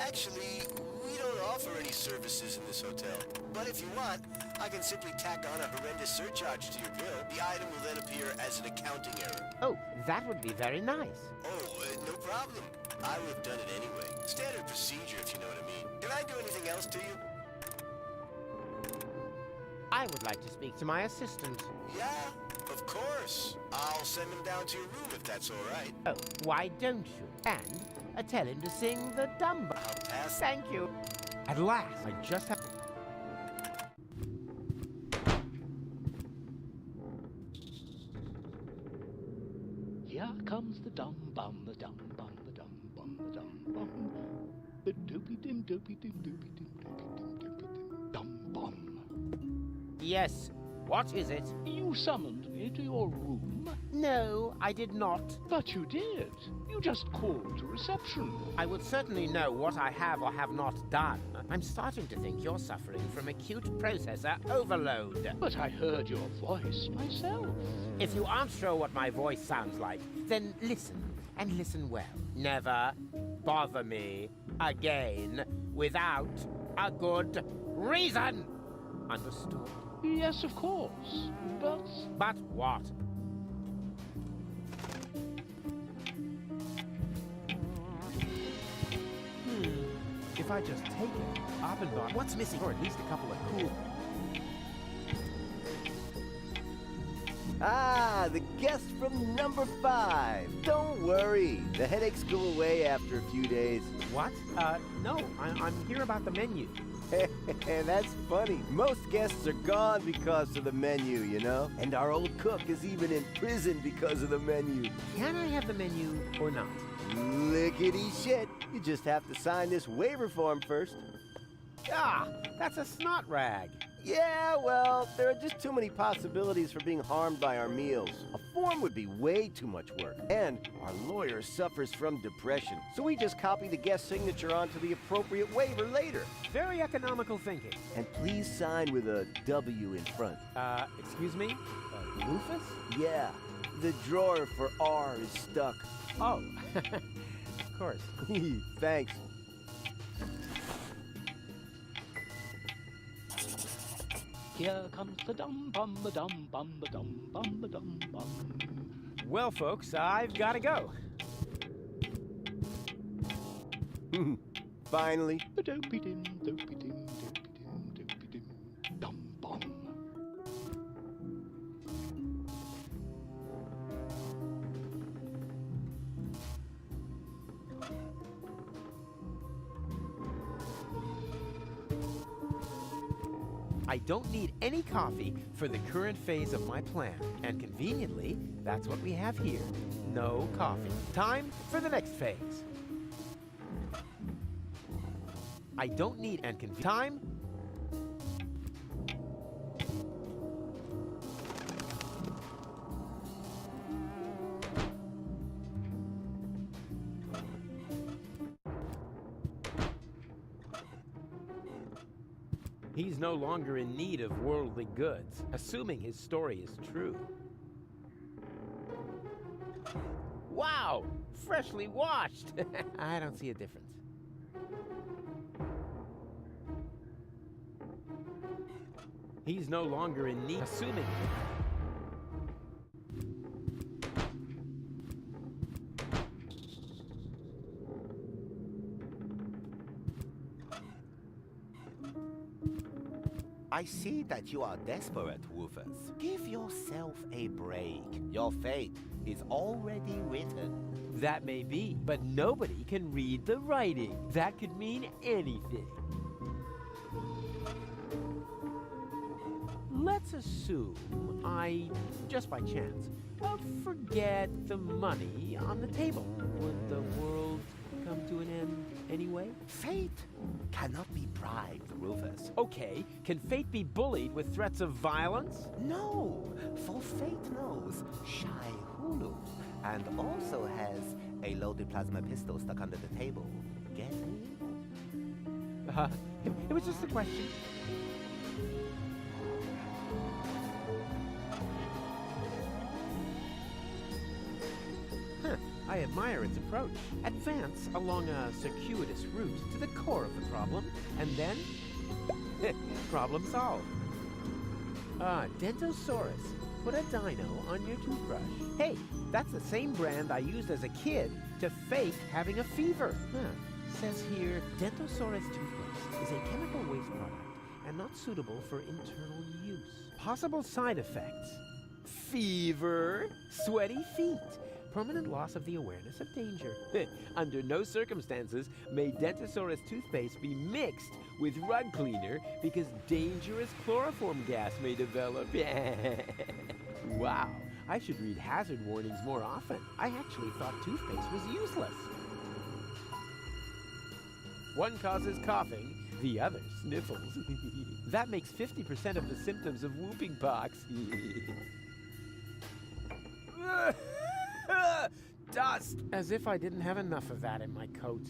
Actually, we don't offer any services in this hotel. But if you want, I can simply tack on a horrendous surcharge to your bill. The item will then appear as an accounting error. Oh, that would be very nice. Oh, no problem. I would have done it anyway. Standard procedure, if you know what I mean. Can I do anything else to you? I would like to speak to my assistant. Yeah, of course. I'll send him down to your room if that's all right. Oh, why don't you? And tell him to sing the dumb. I'll pass. Thank you. At last, I just have. Here comes the dum bum, the dum bum, the dum bum, the dum bum. The dopey dim, dopey dim, dopey dim, dopey dim, dopey dim, dum bum. Yes. What is it? You summoned me to your room. No, I did not. But you did. You just called to reception. I would certainly know what I have or have not done. I'm starting to think you're suffering from acute processor overload. But I heard your voice myself. If you aren't sure what my voice sounds like, then listen, and listen well. Never bother me again without a good reason. Understood? Yes, of course. But... But what? If I just take it, up and on. What's missing? Or at least a couple of cool... Ah, the guest from number 5. Don't worry, the headaches go away after a few days. What? No, I'm here about the menu. That's funny. Most guests are gone because of the menu, you know? And our old cook is even in prison because of the menu. Can I have the menu or not? Lickety shit. You just have to sign this waiver form first. Ah, that's a snot rag. Yeah, well, there are just too many possibilities for being harmed by our meals. A form would be way too much work. And our lawyer suffers from depression. So we just copy the guest signature onto the appropriate waiver later. Very economical thinking. And please sign with a W in front. Excuse me? Rufus? Yeah, the drawer for R is stuck. Oh, of course. Thanks. here comes the dum bum, the dum bum, the dum bum, the dum bum. Well, folks, I've got to go. Finally. Dopey dim, dopey dim, dopey dim, dopey dim, dum bum. I don't need any coffee for the current phase of my plan. And conveniently, that's what we have here. No coffee. Time for the next phase. I don't need time. He's no longer in need of worldly goods, assuming his story is true. Wow! Freshly washed! I don't see a difference. He's no longer in need, assuming... I see that you are desperate, Rufus. Give yourself a break. Your fate is already written. That may be, but nobody can read the writing. That could mean anything. Let's assume I, just by chance, forget the money on the table. Would the world come to an end anyway? Fate cannot be bribed, Rufus. Okay, can fate be bullied with threats of violence? No, for fate knows Shy Hulu, and also has a loaded plasma pistol stuck under the table. Get me? It was just a question. I admire its approach. Advance along a circuitous route to the core of the problem, and then... problem solved. Dentosaurus. Put a dino on your toothbrush. Hey, that's the same brand I used as a kid to fake having a fever. Says here, Dentosaurus toothpaste is a chemical waste product and not suitable for internal use. Possible side effects: fever, sweaty feet, permanent loss of the awareness of danger. Under no circumstances may Dentosaurus toothpaste be mixed with rug cleaner because dangerous chloroform gas may develop. Wow, I should read hazard warnings more often. I actually thought toothpaste was useless. One causes coughing, the other sniffles. That makes 50% of the symptoms of whooping pox. Dust! As if I didn't have enough of that in my coat.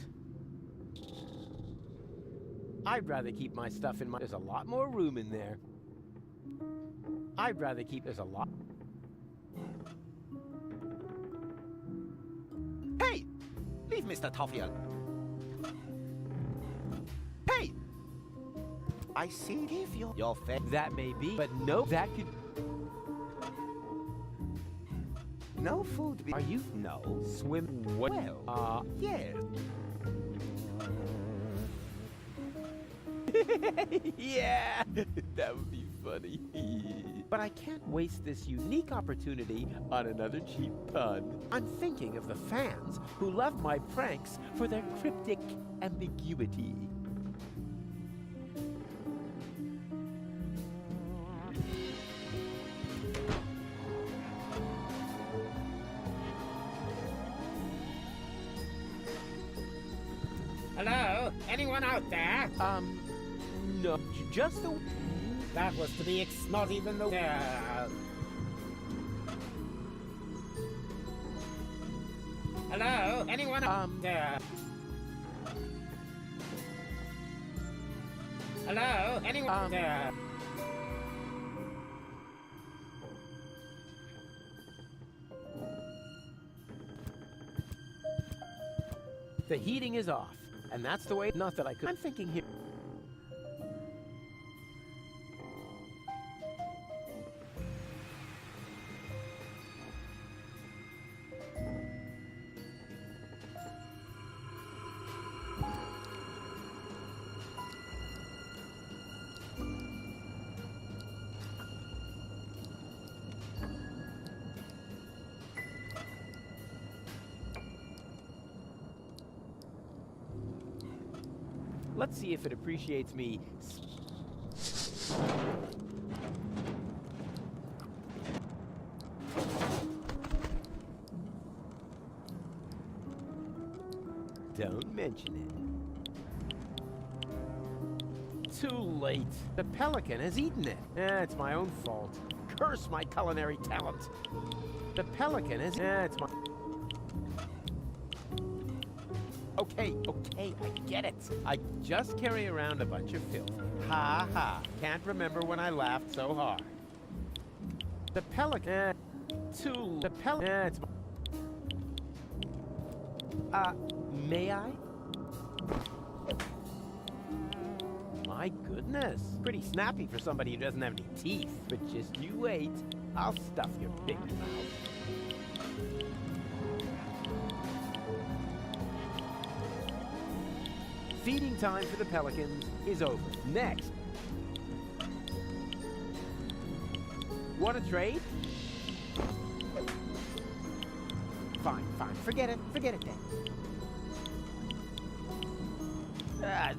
I'd rather keep my stuff in my... There's a lot more room in there. I'd rather keep... There's a lot... Hey! Leave Mr. Toffee alone. Hey! I see if your face... That may be, but no, that could... No food... Are you... No. Swim... What? Well, yes. Yeah, that would be funny. But I can't waste this unique opportunity on another cheap pun. I'm thinking of the fans who love my pranks for their cryptic ambiguity. Hello? Anyone out there? No, just the... That was to be not even the... Hello? Anyone out there? Hello? Anyone there? The heating is off, and that's the way... Not that I could... I'm thinking here... Let's see if it appreciates me. Don't mention it. Too late. The pelican has eaten it. It's my own fault. Curse my culinary talent. The pelican has... it's my... Okay, I get it. I just carry around a bunch of filth. Ha ha. Can't remember when I laughed so hard. The pelican... The pelican... it's may I? My goodness. Pretty snappy for somebody who doesn't have any teeth. But just you wait. I'll stuff your big mouth. Feeding time for the pelicans is over. Next. Want to trade? Fine. Forget it then.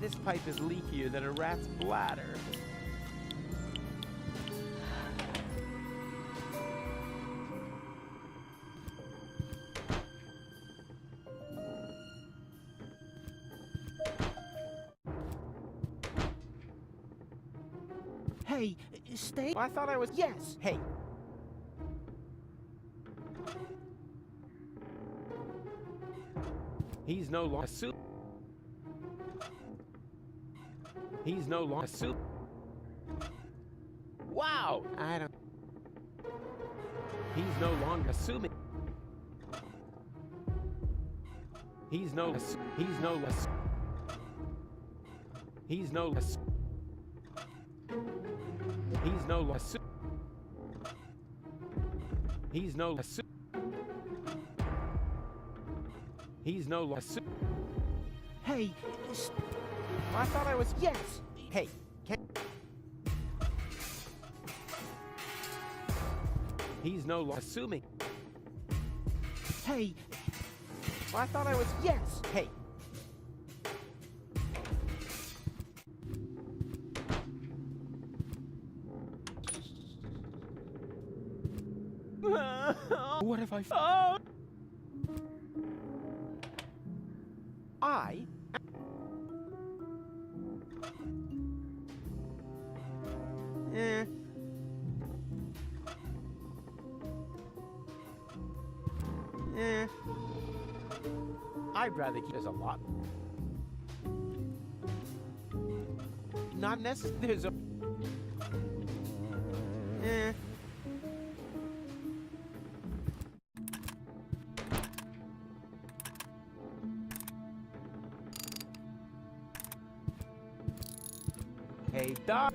This pipe is leakier than a rat's bladder. Hey, stay. I thought I was... Yes. Hey. He's no longer... He's no longer... Wow! I don't... He's no longer assuming... He's no... He's no... He's no... He's no... He's no... He's no longer. Hey, I thought I was. yes. Hey, can. He's no longer assuming. Hey, I thought I was. yes. Hey. What have I? I. I'd rather keep. There's a lot. Not necessarily. There's a. Hey, Doc.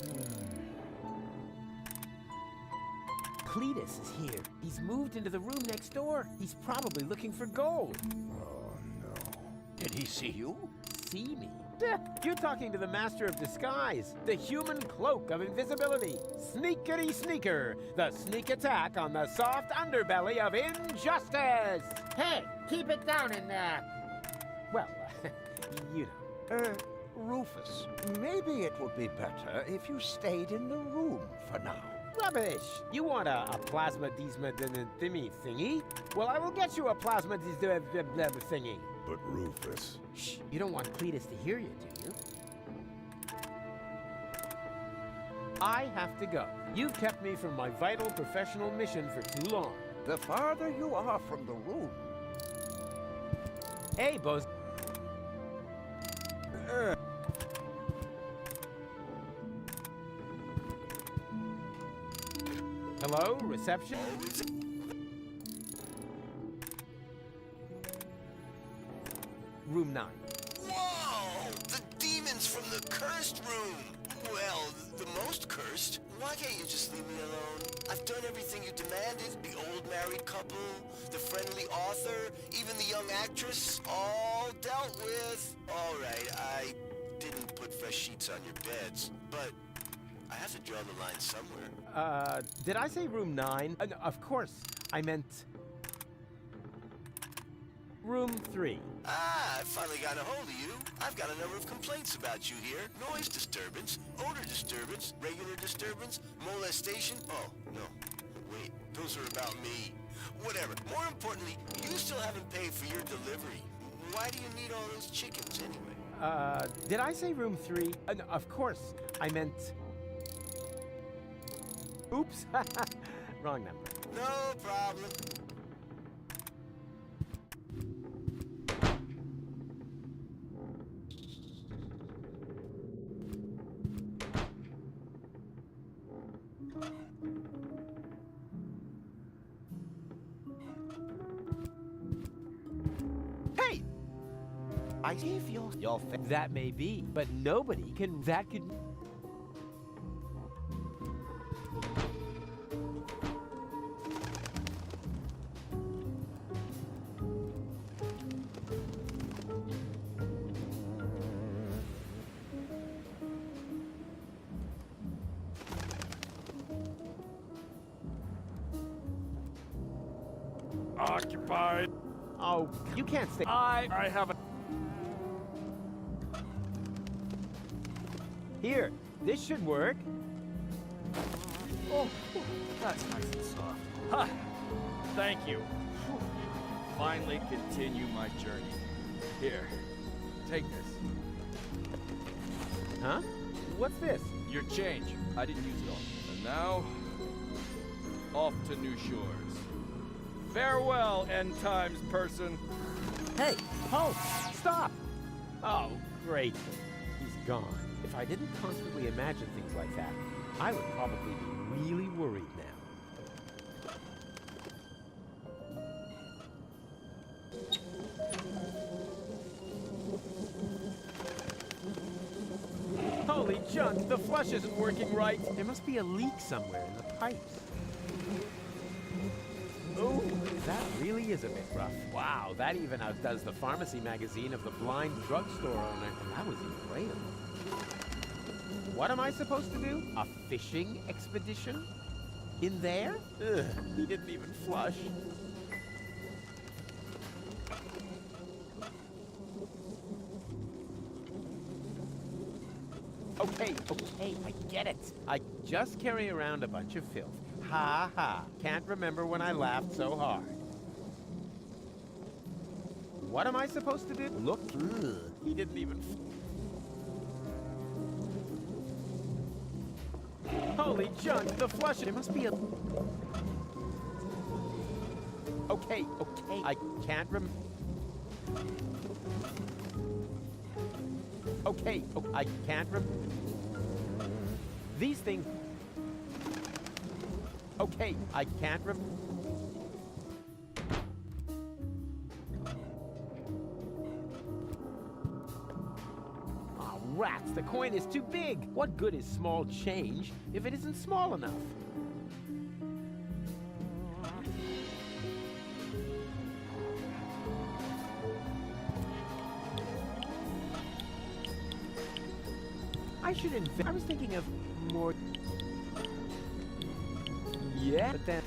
Cletus is here. He's moved into the room next door. He's probably looking for gold. Oh, no. Did he see you? See me? You're talking to the master of disguise, the human cloak of invisibility. Sneakery sneaker, the sneak attack on the soft underbelly of injustice. Hey, keep it down in there. Well, you know. Rufus, maybe it would be better if you stayed in the room for now. Rubbish! You want a plasma thingy? Well, I will get you a plasma thingy. But Rufus... Shh! You don't want Cletus to hear you, do you? I have to go. You've kept me from my vital professional mission for too long. The farther you are from the room... Hey, Boz... Hello, reception? Room 9. Whoa! The demons from the cursed room! Well, the most cursed. Why can't you just leave me alone? I've done everything you demanded. The old married couple, the friendly author, even the young actress, all dealt with. All right, I didn't put fresh sheets on your beds, but I have to draw the line somewhere. Did I say room 9? No, of course, I meant... room 3. Ah, I've finally gotten a hold of you. I've got a number of complaints about you here. Noise disturbance, odor disturbance, regular disturbance, molestation. Oh, no. Wait, those are about me. Whatever. More importantly, you still haven't paid for your delivery. Why do you need all those chickens anyway? Did I say room 3? No, of course, I meant... Oops. Wrong number. No problem. Hey! I see if your that may be, but nobody can. That could. Occupied. Oh, you can't stay. I haven't. Here, this should work. Oh, that's nice and soft. Ha! Thank you. Whew. Finally continue my journey. Here, take this. Huh? What's this? Your change. I didn't use it all. And now, off to new shores. Farewell, end times person. Hey, halt! Stop! Oh, great. He's gone. If I didn't constantly imagine things like that, I would probably be really worried now. Holy junk! The flush isn't working right! There must be a leak somewhere in the pipes. Ooh, that really is a bit rough. Wow, that even outdoes the pharmacy magazine of the blind drugstore owner. And that was incredible. What am I supposed to do? A fishing expedition? In there? Ugh, he didn't even flush. Okay, I get it. I just carry around a bunch of filth. Ha ha. Can't remember when I laughed so hard. What am I supposed to do? Look. Ugh, he didn't even... Holy junk, the flush. There must be a... Okay, I can't remember. Okay, I can't remember. These things... Okay, I can't remember. Ah, rats, the coin is too big. What good is small change if it isn't small enough? I should invest. I was thinking of more... Yeah, but then...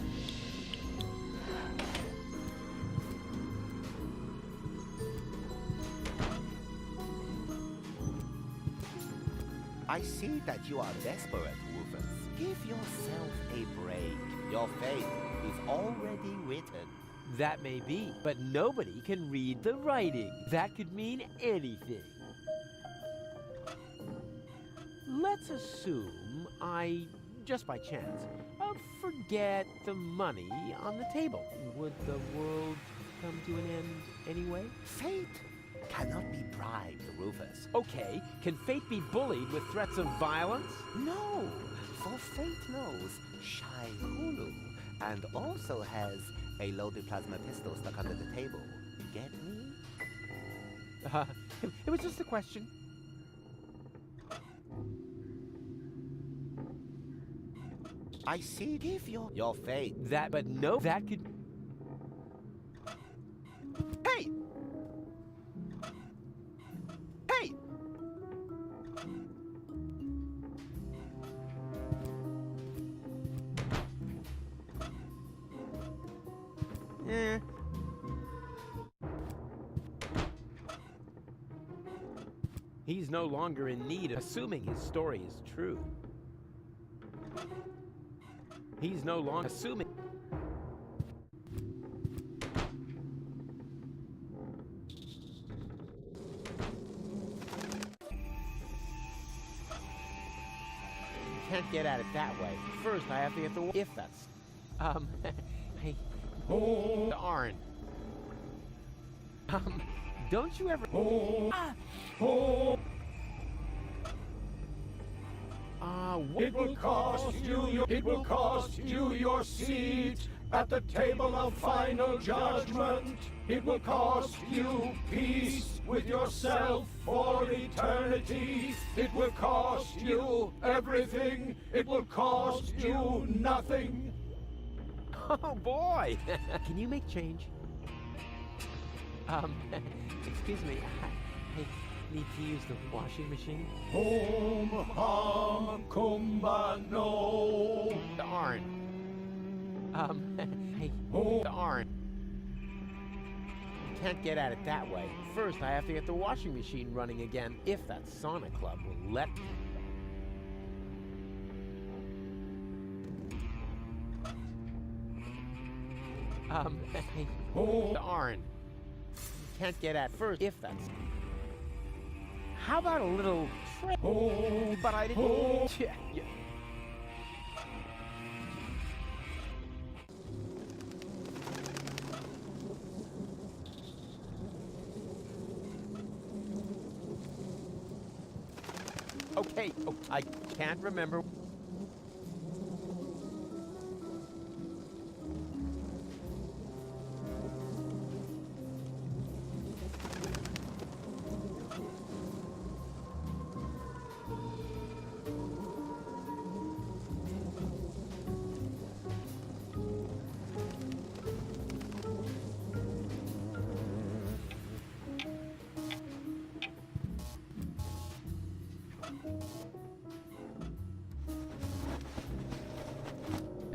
I see that you are desperate, Rufus. Give yourself a break. Your fate is already written. That may be, but nobody can read the writing. That could mean anything. Let's assume I, just by chance, forget the money on the table. Would the world come to an end anyway? Fate cannot be bribed, Rufus. Okay, can fate be bullied with threats of violence? No, for fate knows Shy Hulu and also has a loaded plasma pistol stuck under the table. Get me? It was just a question. I see. Give your fate. That, but no, that could... Hey! Hey! He's no longer in need, assuming his story is true. He's no longer assuming. You can't get at it that way. First, I have to get the... If that's... Hey... Darn. Don't you ever... It will cost you your seat at the table of final judgment. It will cost you peace with yourself for eternity. It will cost you everything. It will cost you nothing. Oh boy! Can you make change? Excuse me. I need to use the washing machine. Hum hum kumba no. Darn. Hey. Darn. You can't get at it that way. First, I have to get the washing machine running again, if that sauna club will let me. Hey. Darn. You can't get at first, if that's... How about a little trick? But I didn't... Yeah. Okay, I can't remember.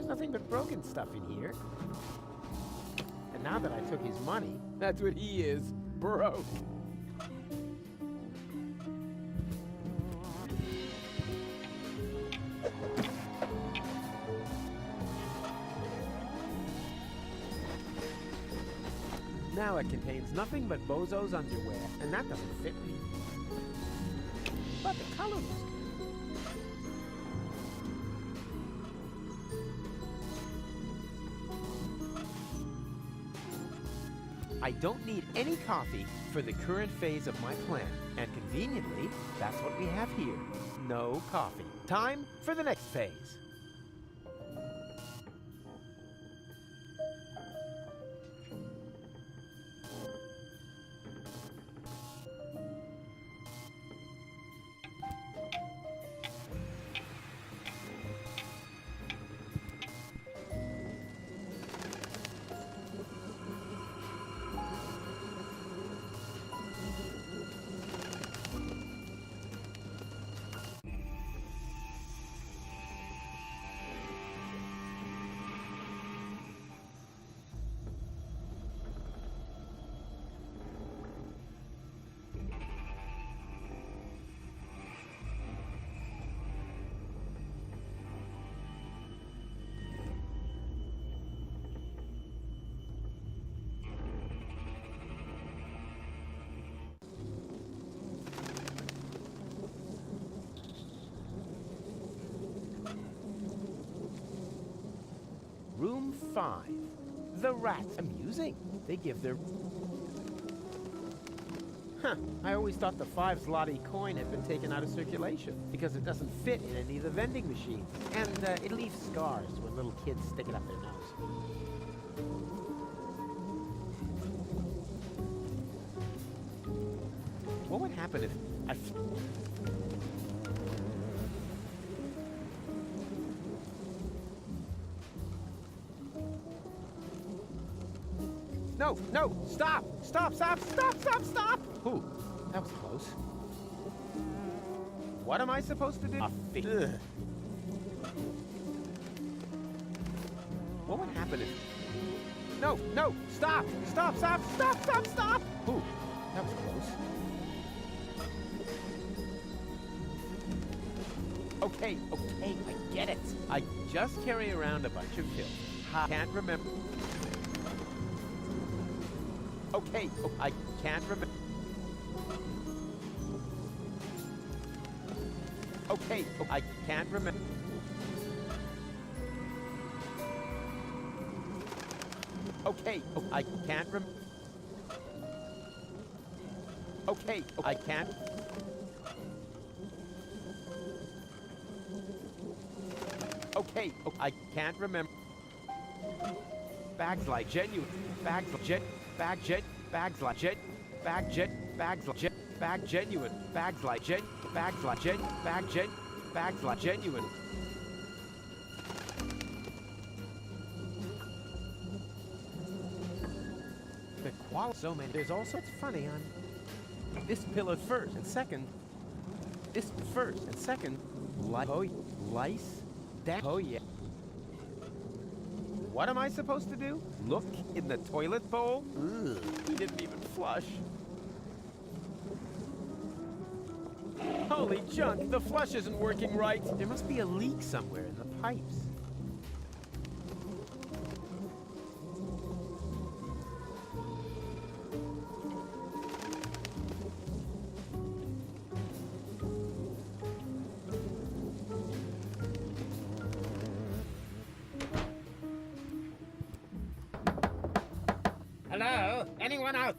nothing but broken stuff in here. And now that I took his money, that's what he is, broke. Now it contains nothing but Bozo's underwear, and that doesn't fit me. But the color looks good. I don't need any coffee for the current phase of my plan, and conveniently, that's what we have here. No coffee. Time for the next phase. Room 5. The rats. Amusing. They give their... Huh. I always thought the 5 zloty coin had been taken out of circulation because it doesn't fit in any of the vending machines. And it leaves scars when little kids stick it up their nose. What would happen if I... No, no, stop! Stop, stop, stop, stop, stop! Ooh, that was close. What am I supposed to do? Ugh. What would happen if... No, no, stop! Stop, stop, stop, stop, stop! Ooh, that was close. Okay, okay, I get it. I just carry around a bunch of pills. I can't remember... Okay, oh, I can't remember. Okay, oh, I can't remember. Okay, oh, I can't remember. Okay, oh, I can't. Okay, oh, I can't remember. Bags like genuine. Bags like jet. Bags like jet, bags like jet, bag genuine, bags like jet, bags like jet, bags like genuine. The quality, so many. There's also, it's funny, on this pillar first and second, this first and second, lice, that, oh yeah. What am I supposed to do? Look in the toilet bowl? Ugh, he didn't even flush. Holy junk, the flush isn't working right. There must be a leak somewhere in the pipes. Hello? Anyone out?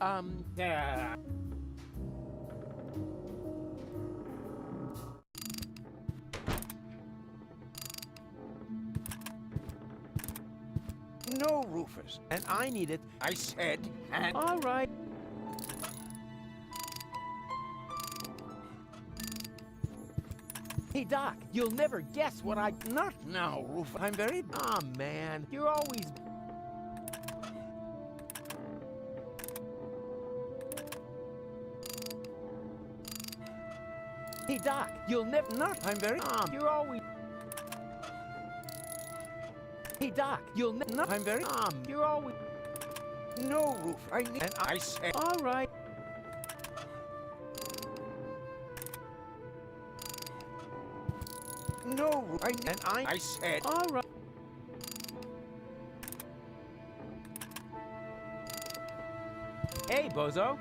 No, Rufus. And I need it. I said, and... All right. Hey, Doc, you'll never guess what I... Not now, Rufus. I'm very... Aw, man, you're always... Hey, Doc, you'll never... Not, I'm very... You're always... Hey, Doc, you'll no, I'm very You're always No roof. I need. And I said. all right. No roof. I said. All right. Hey, Bozo.